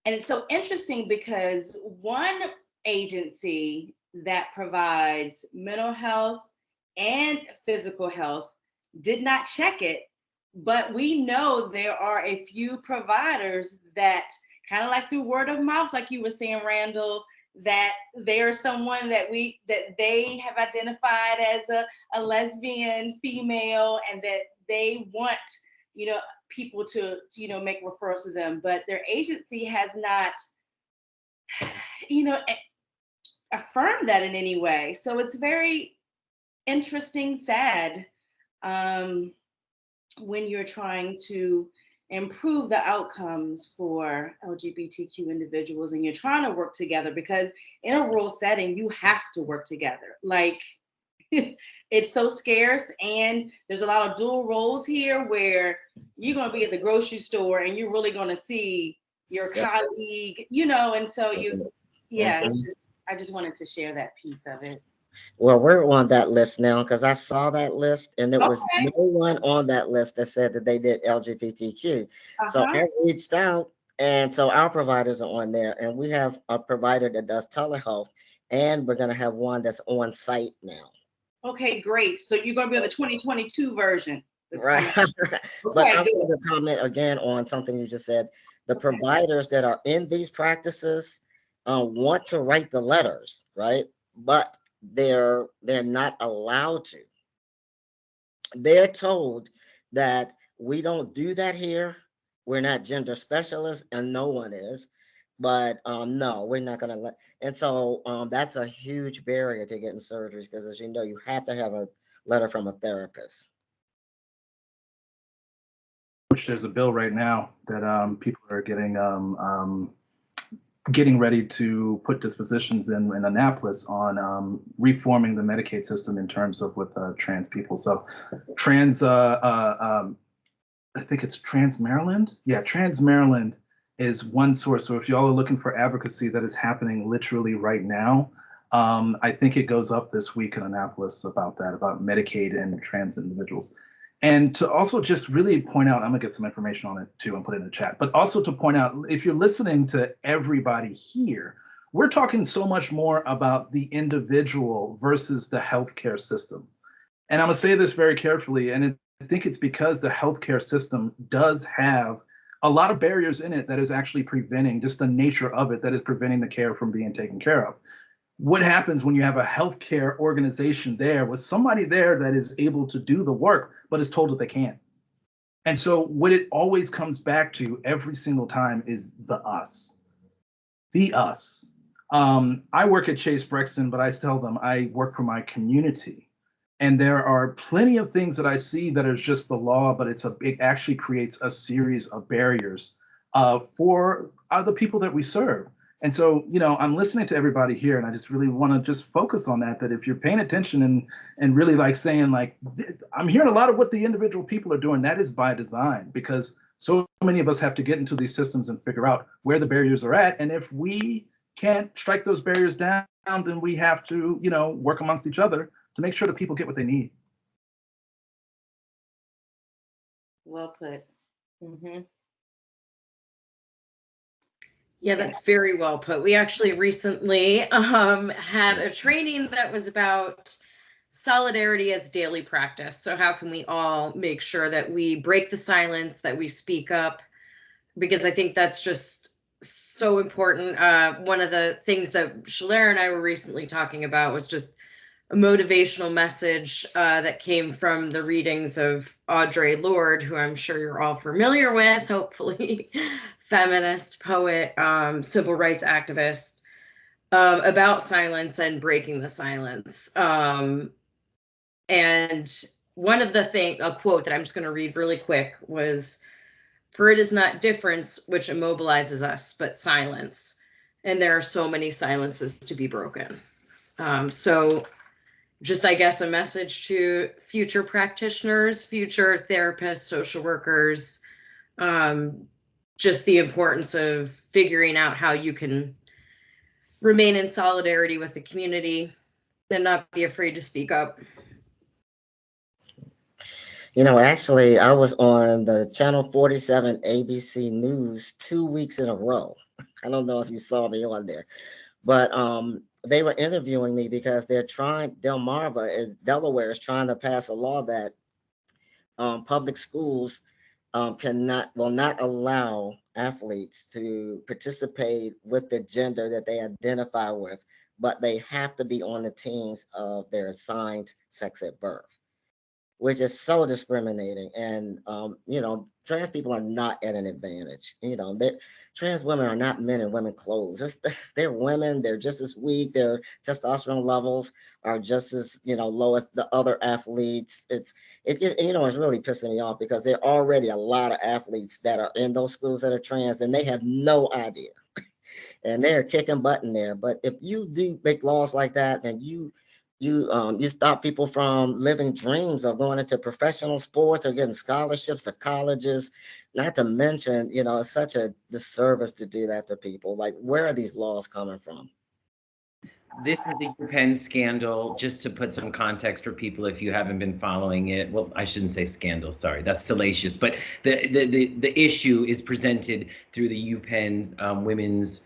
Speaker 4: And it's so interesting because one agency that provides mental health and physical health did not check it, but we know there are a few providers that kind of like through word of mouth, like you were saying, Randall, that they're someone that they have identified as a lesbian female, and that they want, people to, make referrals to them, but their agency has not, affirmed that in any way. So it's very interesting, sad, when you're trying to improve the outcomes for LGBTQ individuals and you're trying to work together, because in a rural setting, you have to work together. Like, it's so scarce, and there's a lot of dual roles here where you're going to be at the grocery store and you're really going to see your
Speaker 6: Yep.
Speaker 4: colleague, you know, and so yeah,
Speaker 6: Mhm.
Speaker 4: I just wanted to share that piece of it.
Speaker 6: Well, we're on that list now because I saw that list and there was
Speaker 4: Okay.
Speaker 6: no one on that list that said that they did LGBTQ. So I reached out, and so our providers are on there, and we have a provider that does telehealth, and we're going to have one that's on site now.
Speaker 4: Okay, great. So you're going to be on the 2022 version.
Speaker 6: Right. But I'm going to comment again on something you just said. The providers that are in these practices want to write the letters, right? But they're not allowed to. They're told that we don't do that here. We're not gender specialists, and no one is. But no, we're not going to let. And so that's a huge barrier to getting surgeries because, as you know, you have to have a letter from a therapist.
Speaker 5: Which there's a bill right now that people are getting ready to put dispositions in Annapolis on reforming the Medicaid system in terms of with trans people. So I think it's Trans Maryland. Yeah, Trans Maryland is one source. So if y'all are looking for advocacy that is happening literally right now, I think it goes up this week in Annapolis about that, about Medicaid and trans individuals. And to also just really point out, I'm gonna get some information on it too and put it in the chat, but also to point out, if you're listening to everybody here, we're talking so much more about the individual versus the healthcare system. And I'm gonna say this very carefully, and I think it's because the healthcare system does have a lot of barriers in it that is actually preventing, just the nature of it, that is preventing the care from being taken care of. What happens when you have a healthcare organization there with somebody there that is able to do the work, but is told that they can't? And so what it always comes back to every single time is the us. The us. I work at Chase Brexton, but I tell them I work for my community. And there are plenty of things that I see that is just the law, but it actually creates a series of barriers for the people that we serve. And so, you know, I'm listening to everybody here, and I just really want to just focus on that if you're paying attention and really like saying like, I'm hearing a lot of what the individual people are doing, that is by design, because so many of us have to get into these systems and figure out where the barriers are at. And if we can't strike those barriers down, then we have to, you know, work amongst each other to make sure that people get what they need.
Speaker 4: Well put.
Speaker 1: Yeah, that's very well put. We actually recently had a training that was about solidarity as daily practice. So how can we all make sure that we break the silence, that we speak up? Because I think that's just so important. One of the things that Chalarra and I were recently talking about was just a motivational message that came from the readings of Audre Lorde, who I'm sure you're all familiar with, hopefully, feminist, poet, civil rights activist, about silence and breaking the silence. And one of the things, a quote that I'm just going to read really quick was, "For it is not difference which immobilizes us, but silence. And there are so many silences to be broken." So just, I guess, a message to future practitioners, future therapists, social workers, just the importance of figuring out how you can remain in solidarity with the community and not be afraid to speak up.
Speaker 6: You know, actually, I was on the Channel 47 ABC News 2 weeks in a row. I don't know if you saw me on there, but they were interviewing me because Delaware is trying to pass a law that public schools will not allow athletes to participate with the gender that they identify with, but they have to be on the teams of their assigned sex at birth, which is so discriminating. And you know, trans people are not at an advantage. You know, trans women are not men in women clothes. They're women. They're just as weak. Their testosterone levels are just as, you know, low as the other athletes. It just, you know, it's really pissing me off because there are already a lot of athletes that are in those schools that are trans, and they have no idea. And they're kicking butt in there. But if you do make laws like that, and you stop people from living dreams of going into professional sports or getting scholarships to colleges, not to mention, you know, it's such a disservice to do that to people. Like, where are these laws coming from?
Speaker 3: This is the Penn scandal, just to put some context for people if you haven't been following it. Well, I shouldn't say scandal, sorry, that's salacious. But the issue is presented through the UPenn women's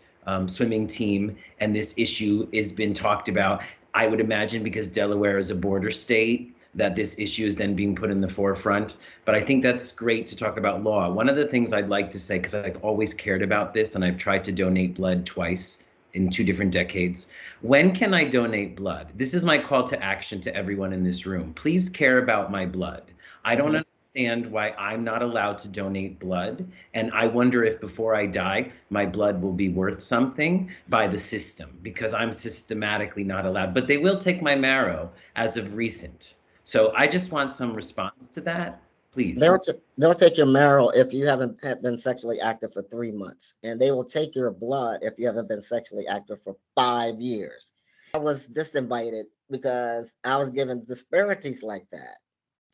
Speaker 3: swimming team, and this issue has been talked about. I would imagine because Delaware is a border state, that this issue is then being put in the forefront. But I think that's great to talk about law. One of the things I'd like to say, because I've always cared about this, and I've tried to donate blood twice in 2 different decades. When can I donate blood? This is my call to action to everyone in this room. Please care about my blood. I don't understand why I'm not allowed to donate blood. And I wonder if before I die, my blood will be worth something by the system, because I'm systematically not allowed. But they will take my marrow as of recent. So I just want some response to that, please.
Speaker 6: They'll take your marrow if you haven't been sexually active for 3 months, and they will take your blood if you haven't been sexually active for 5 years. I was disinvited because I was given disparities like that.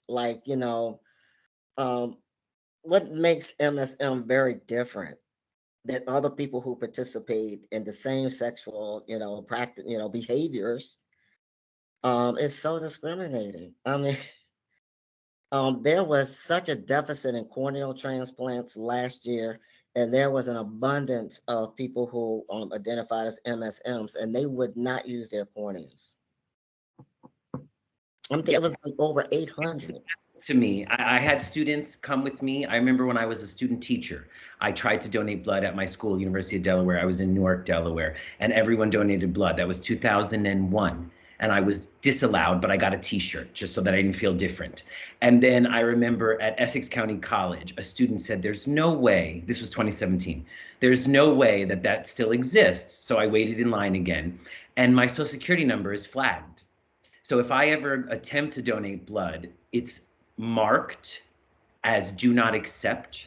Speaker 6: Like, you know, what makes MSM very different than other people who participate in the same sexual, you know, practice, you know, behaviors, is so discriminating. I mean, there was such a deficit in corneal transplants last year, and there was an abundance of people who identified as MSMs, and they would not use their corneas. It was like over 800.
Speaker 3: To me, I had students come with me. I remember when I was a student teacher, I tried to donate blood at my school, University of Delaware. I was in Newark, Delaware, and everyone donated blood. That was 2001. And I was disallowed, but I got a t-shirt just so that I didn't feel different. And then I remember at Essex County College, a student said, there's no way, this was 2017, there's no way that that still exists. So I waited in line again, and my social security number is flagged. So if I ever attempt to donate blood, it's marked as do not accept.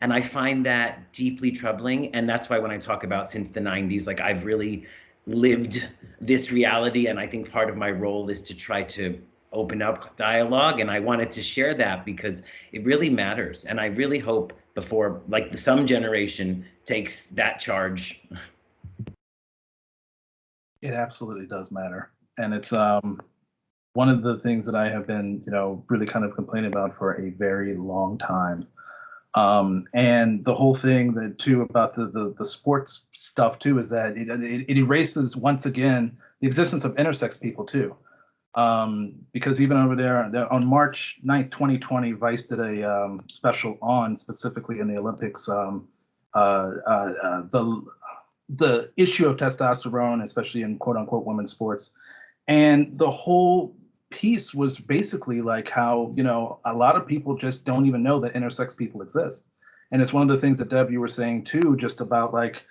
Speaker 3: And I find that deeply troubling. And that's why when I talk about since the 90s, like I've really lived this reality. And I think part of my role is to try to open up dialogue. And I wanted to share that because it really matters. And I really hope before, like, some generation takes that charge.
Speaker 5: It absolutely does matter. And it's one of the things that I have been, you know, really kind of complaining about for a very long time. And the whole thing that too about the sports stuff too is that it erases once again the existence of intersex people too. Because even over there on March 9th, 2020, Vice did a special on specifically in the Olympics, the issue of testosterone, especially in quote unquote women's sports. And the whole piece was basically like how, you know, a lot of people just don't even know that intersex people exist. And it's one of the things that Deb, you were saying too, just about like,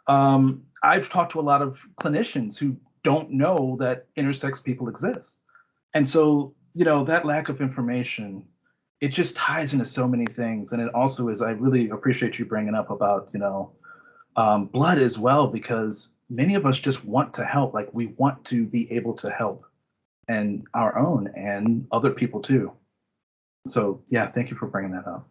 Speaker 5: I've talked to a lot of clinicians who don't know that intersex people exist. And so, you know, that lack of information, it just ties into so many things. And it also is, I really appreciate you bringing up about, you know, blood as well, because many of us just want to help. Like, we want to be able to help, and our own and other people too. So yeah, thank you for bringing that up.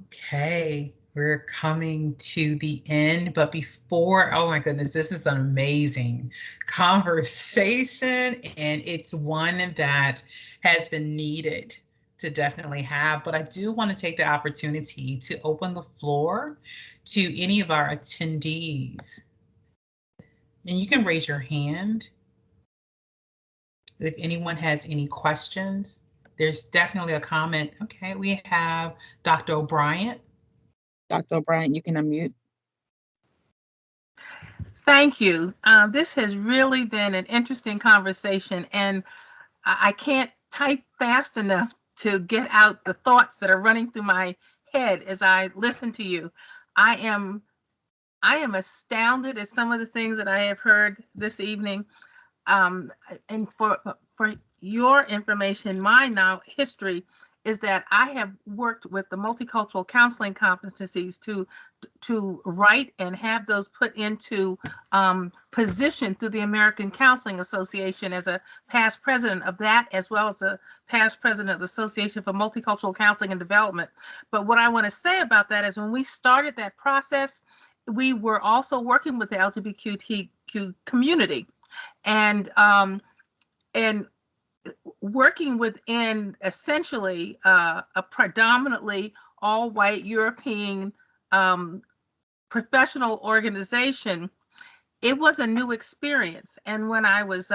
Speaker 2: Okay, we're coming to the end, but before, oh my goodness, this is an amazing conversation, and it's one that has been needed to definitely have, but I do want to take the opportunity to open the floor to any of our attendees. And you can raise your hand if anyone has any questions. There's definitely a comment. Okay, we have Dr. O'Brien.
Speaker 9: Dr. O'Brien, you can unmute.
Speaker 10: Thank you. This has really been an interesting conversation, and I can't type fast enough to get out the thoughts that are running through my head as I listen to you. I am astounded at some of the things that I have heard this evening. And for your information, my history is that I have worked with the multicultural counseling competencies to write and have those put into position through the American Counseling Association as a past president of that, as well as a past president of the Association for Multicultural Counseling and Development. But what I want to say about that is when we started that process, we were also working with the LGBTQ community and working within essentially a predominantly all-white European professional organization. It was a new experience. And when I was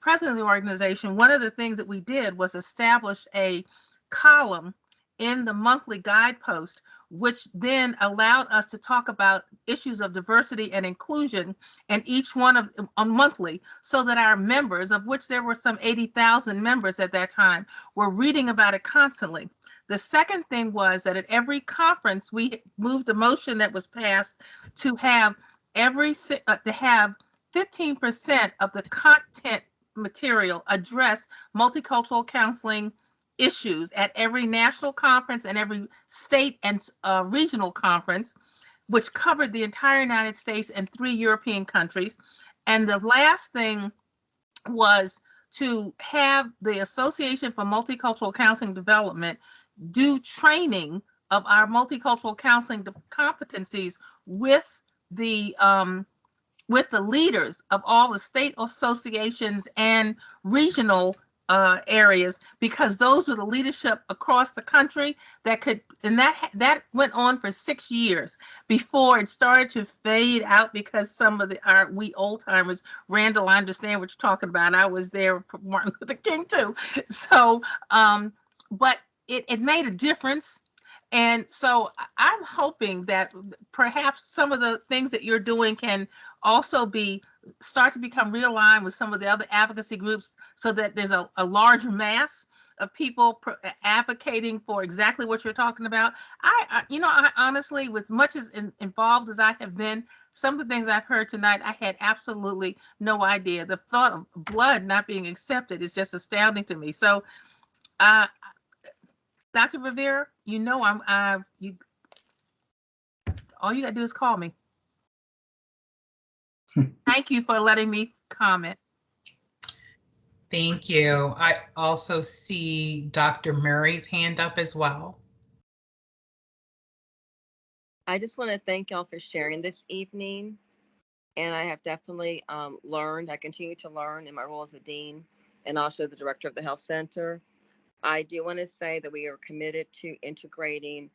Speaker 10: president of the organization, one of the things that we did was establish a column in the monthly guidepost, which then allowed us to talk about issues of diversity and inclusion and each one of monthly, so that our members, of which there were some 80,000 members at that time, were reading about it constantly. The second thing was that at every conference, we moved a motion that was passed to have to have 15% of the content material address multicultural counseling issues at every national conference and every state and regional conference, which covered the entire United States and 3 European countries. And the last thing was to have the Association for Multicultural Counseling Development do training of our multicultural counseling competencies with the leaders of all the state associations and regional areas, because those were the leadership across the country that could, and that went on for 6 years before it started to fade out, because some of we old timers, Randall, I understand what you're talking about. I was there for Martin Luther King too. So, but it made a difference. And so I'm hoping that perhaps some of the things that you're doing can also start to become realigned with some of the other advocacy groups, so that there's a large mass of people advocating for exactly what you're talking about. I honestly, with much as involved as I have been, some of the things I've heard tonight, I had absolutely no idea. The thought of blood not being accepted is just astounding to me. So, Dr. Rivera, all you gotta do is call me. Thank you for letting me comment.
Speaker 2: Thank you. I also see Dr. Murray's hand up as well.
Speaker 11: I just want to thank y'all for sharing this evening. And I have definitely learned, I continue to learn in my role as a dean and also the director of the health center. I do want to say that we are committed to integrating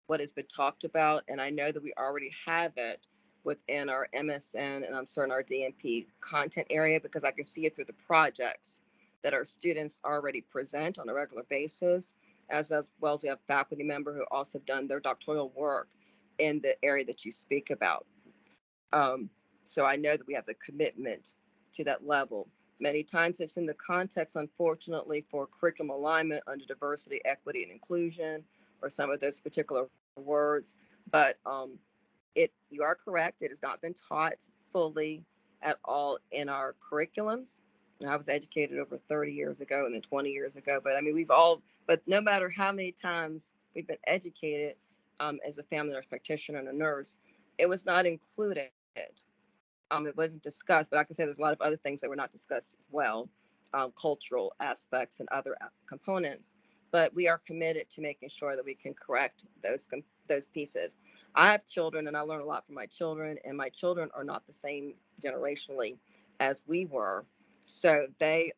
Speaker 11: what has been talked about, and I know that we already have it within our MSN and I'm certain our DNP content area, because I can see it through the projects that our students already present on a regular basis, as well as we have faculty members who also have done their doctoral work in the area that you speak about. So I know that we have a commitment to that level. Many times it's in the context, unfortunately, for curriculum alignment under diversity, equity, and inclusion, or some of those particular words. But you are correct. It has not been taught fully at all in our curriculums. I was educated over 30 years ago and then 20 years ago. But I mean, but no matter how many times we've been educated as a family nurse practitioner and a nurse, it was not included. It wasn't discussed, but I can say there's a lot of other things that were not discussed as well, cultural aspects and other components. But we are committed to making sure that we can correct those pieces. I have children, and I learn a lot from my children, and my children are not the same generationally as we were. So they've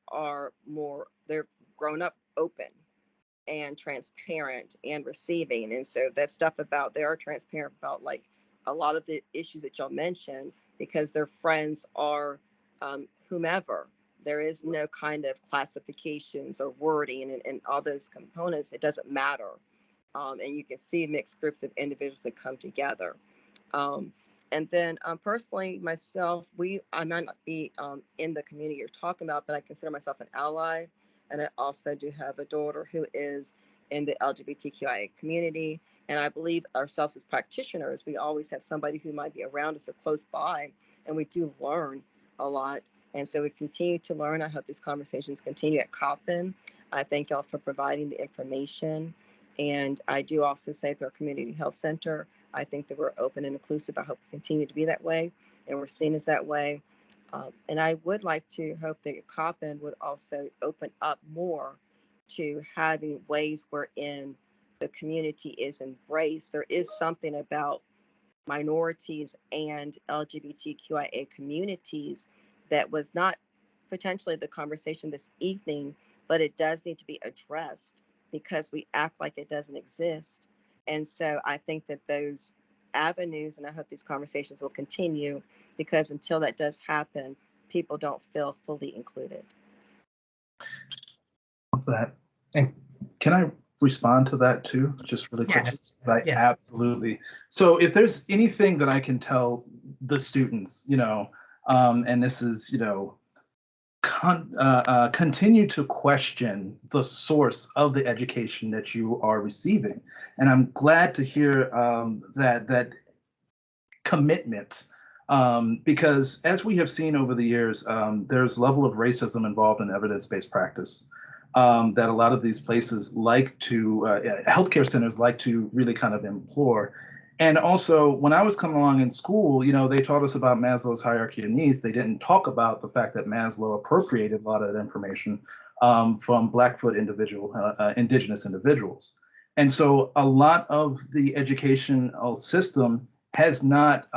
Speaker 11: grown up open and transparent and receiving. And so that stuff they are transparent about like a lot of the issues that y'all mentioned, because their friends are whomever. There is no kind of classifications or wording and all those components. It doesn't matter. And you can see mixed groups of individuals that come together. And then personally, myself, I might not be in the community you're talking about, but I consider myself an ally. And I also do have a daughter who is in the LGBTQIA community. And I believe ourselves as practitioners, we always have somebody who might be around us or close by, and we do learn a lot. And so we continue to learn. I hope these conversations continue at Coppin. I thank y'all for providing the information. And I do also say through our community health center, I think that we're open and inclusive. I hope we continue to be that way, and we're seen as that way. And I would like to hope that Coppin would also open up more to having ways wherein the community is embraced. There is something about minorities and LGBTQIA communities that was not potentially the conversation this evening, but it does need to be addressed because we act like it doesn't exist. And so I think that those avenues, and I hope these conversations will continue, because until that does happen, people don't feel fully included.
Speaker 5: That. And can I respond to that too, just really quickly?
Speaker 2: Yes.
Speaker 5: Like,
Speaker 2: Yes.
Speaker 5: absolutely. So if there's anything that I can tell the students, and this is, continue to question the source of the education that you are receiving. And I'm glad to hear that commitment, because as we have seen over the years, there's a level of racism involved in evidence-based practice that a lot of these places healthcare centers like to really kind of implore. And also, when I was coming along in school, they taught us about Maslow's hierarchy of needs. They didn't talk about the fact that Maslow appropriated a lot of that information from Blackfoot indigenous individuals. And so a lot of the educational system has not,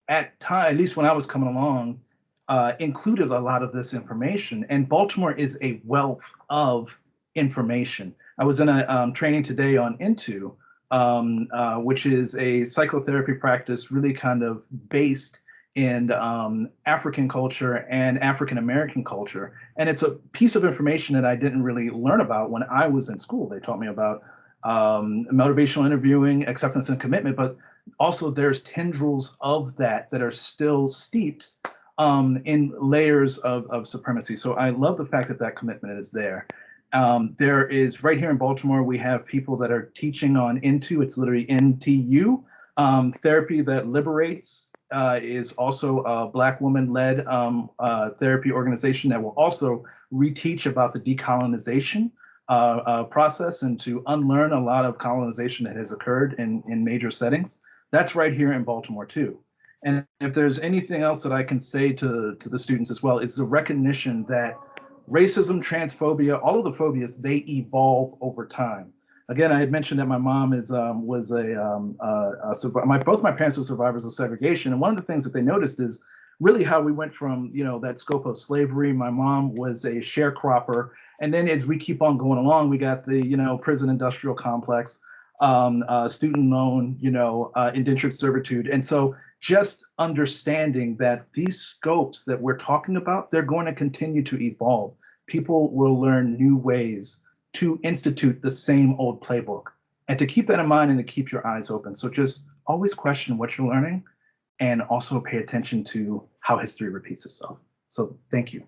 Speaker 5: at least when I was coming along, included a lot of this information. And Baltimore is a wealth of information. I was in a training today on Into, which is a psychotherapy practice really kind of based in African culture and African American culture. And it's a piece of information that I didn't really learn about when I was in school. They taught me about motivational interviewing, acceptance and commitment, but also there's tendrils of that are still steeped in layers of supremacy. So I love the fact that that commitment is there. There is, right here in Baltimore, we have people that are teaching on Into, it's literally NTU, Therapy That Liberates, is also a Black woman-led therapy organization that will also reteach about the decolonization process and to unlearn a lot of colonization that has occurred in major settings. That's right here in Baltimore too. And if there's anything else that I can say to the students as well, it's the recognition that racism, transphobia, all of the phobias, they evolve over time. Again, I had mentioned that my mom both my parents were survivors of segregation. And one of the things that they noticed is really how we went from, that scope of slavery. My mom was a sharecropper. And then as we keep on going along, we got the, prison industrial complex, student loan, indentured servitude. And so just understanding that these scopes that we're talking about, they're going to continue to evolve. People will learn new ways to institute the same old playbook, and to keep that in mind and to keep your eyes open. So just always question what you're learning and also pay attention to how history repeats itself. So thank you.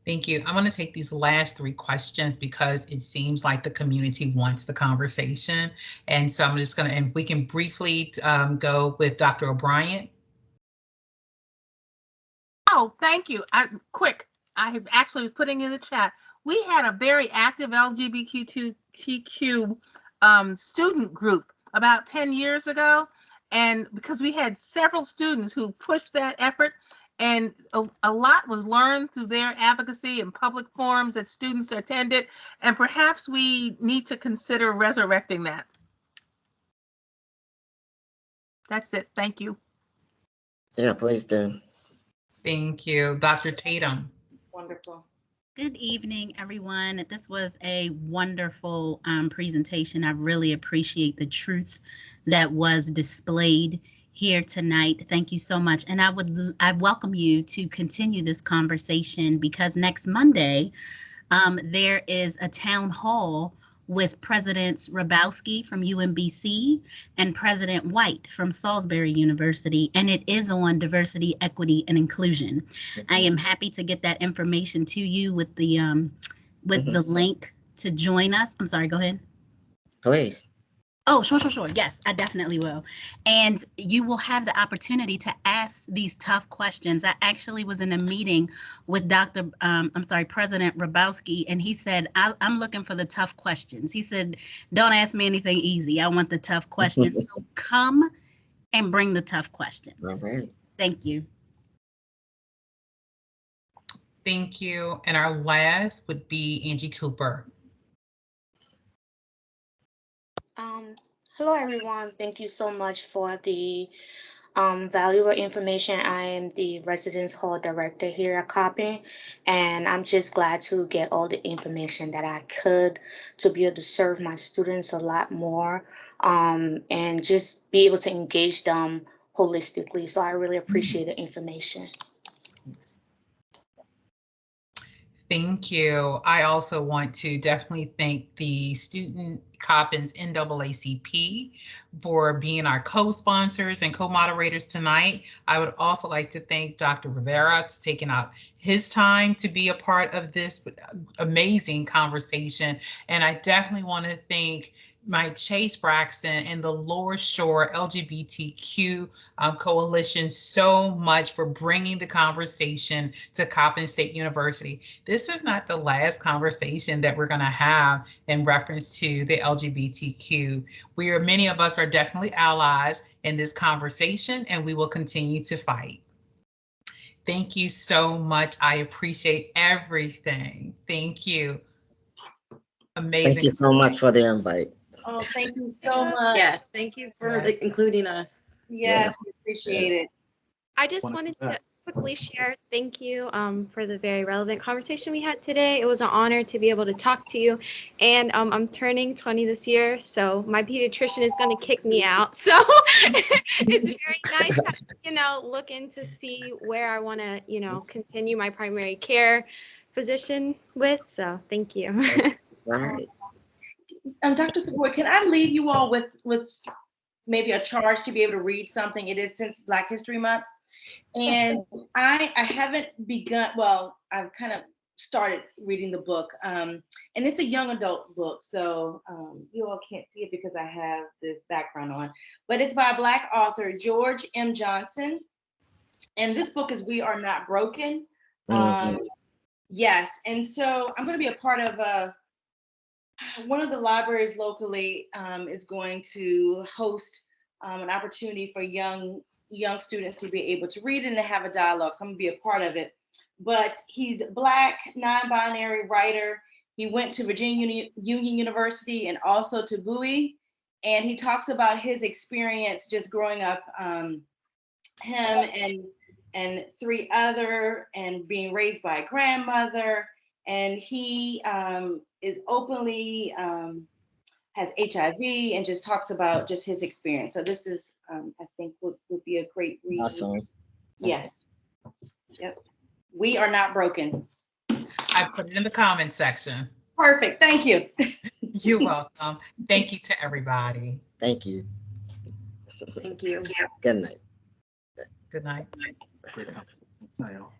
Speaker 2: Thank you. I'm going to take these last 3 questions because it seems like the community wants the conversation. And so I'm just going to, and we can briefly go with Dr. O'Brien.
Speaker 10: Oh, thank you. Quick, I actually was putting in the chat. We had a very active LGBTQ student group about 10 years ago. And because we had several students who pushed that effort, and a lot was learned through their advocacy and public forums that students attended. And perhaps we need to consider resurrecting that. That's it. Thank you.
Speaker 6: Yeah, please do.
Speaker 2: Thank you. Dr. Tatum.
Speaker 4: Wonderful.
Speaker 12: Good evening, everyone. This was a wonderful presentation. I really appreciate the truth that was displayed here tonight. Thank you so much. And I welcome you to continue this conversation, because next Monday, there is a town hall with Presidents Rabowski from UMBC and President White from Salisbury University, and it is on diversity, equity, and inclusion. I am happy to get that information to you with the the link to join us. I'm sorry, go ahead.
Speaker 6: Please.
Speaker 12: Oh, sure. Yes, I definitely will. And you will have the opportunity to ask these tough questions. I actually was in a meeting with President Rabowski, and he said, I'm looking for the tough questions. He said, don't ask me anything easy. I want the tough questions. So come and bring the tough questions.
Speaker 6: All right.
Speaker 12: Thank you.
Speaker 2: Thank you. And our last would be Angie Cooper.
Speaker 13: Hello, everyone. Thank you so much for the valuable information. I am the Residence Hall Director here at Coppin, and I'm just glad to get all the information that I could to be able to serve my students a lot more and just be able to engage them holistically. So I really appreciate the information.
Speaker 2: Thank you. I also want to definitely thank the student Coppin's N.A.A.C.P for being our co-sponsors and co-moderators tonight. I would also like to thank Dr. Rivera for taking out his time to be a part of this amazing conversation. And I definitely want to thank my Chase Brexton and the Lower Shore LGBTQ Coalition so much for bringing the conversation to Coppin State University. This is not the last conversation that we're going to have in reference to the LGBTQ. Many of us are definitely allies in this conversation, and we will continue to fight. Thank you so much. I appreciate everything. Thank you. Amazing.
Speaker 6: Thank you so much for the invite.
Speaker 4: Oh, thank you so much.
Speaker 1: Yes, thank you for including us.
Speaker 4: Yes, we appreciate it.
Speaker 7: I just wanted to quickly share thank you for the very relevant conversation we had today. It was an honor to be able to talk to you. And I'm turning 20 this year, so my pediatrician is going to kick me out. So it's very nice to, looking to see where I want to, continue my primary care physician with. So thank you.
Speaker 6: All right.
Speaker 4: Dr. Savoy, can I leave you all with maybe a charge to be able to read something? It is since Black History Month. And I haven't begun, well, I've kind of started reading the book. And it's a young adult book. So you all can't see it because I have this background on. But it's by a Black author, George M. Johnson. And this book is We Are Not Broken. Yes. And so I'm going to be a part of one of the libraries locally is going to host an opportunity for young students to be able to read and to have a dialogue. So I'm gonna be a part of it. But he's Black, non-binary writer. He went to Virginia Union University and also to Bowie. And he talks about his experience just growing up, him and three other, and being raised by a grandmother. And he is openly has HIV and just talks about just his experience. So this is, I think, would be a great read.
Speaker 6: Awesome.
Speaker 4: Yes. Yep. We Are Not Broken.
Speaker 2: I put it in the comment section.
Speaker 4: Perfect. Thank you.
Speaker 2: You're welcome. Thank you to everybody.
Speaker 6: Thank you.
Speaker 1: Thank you.
Speaker 6: Good night.
Speaker 2: Good night.
Speaker 5: Great. Night, y'all.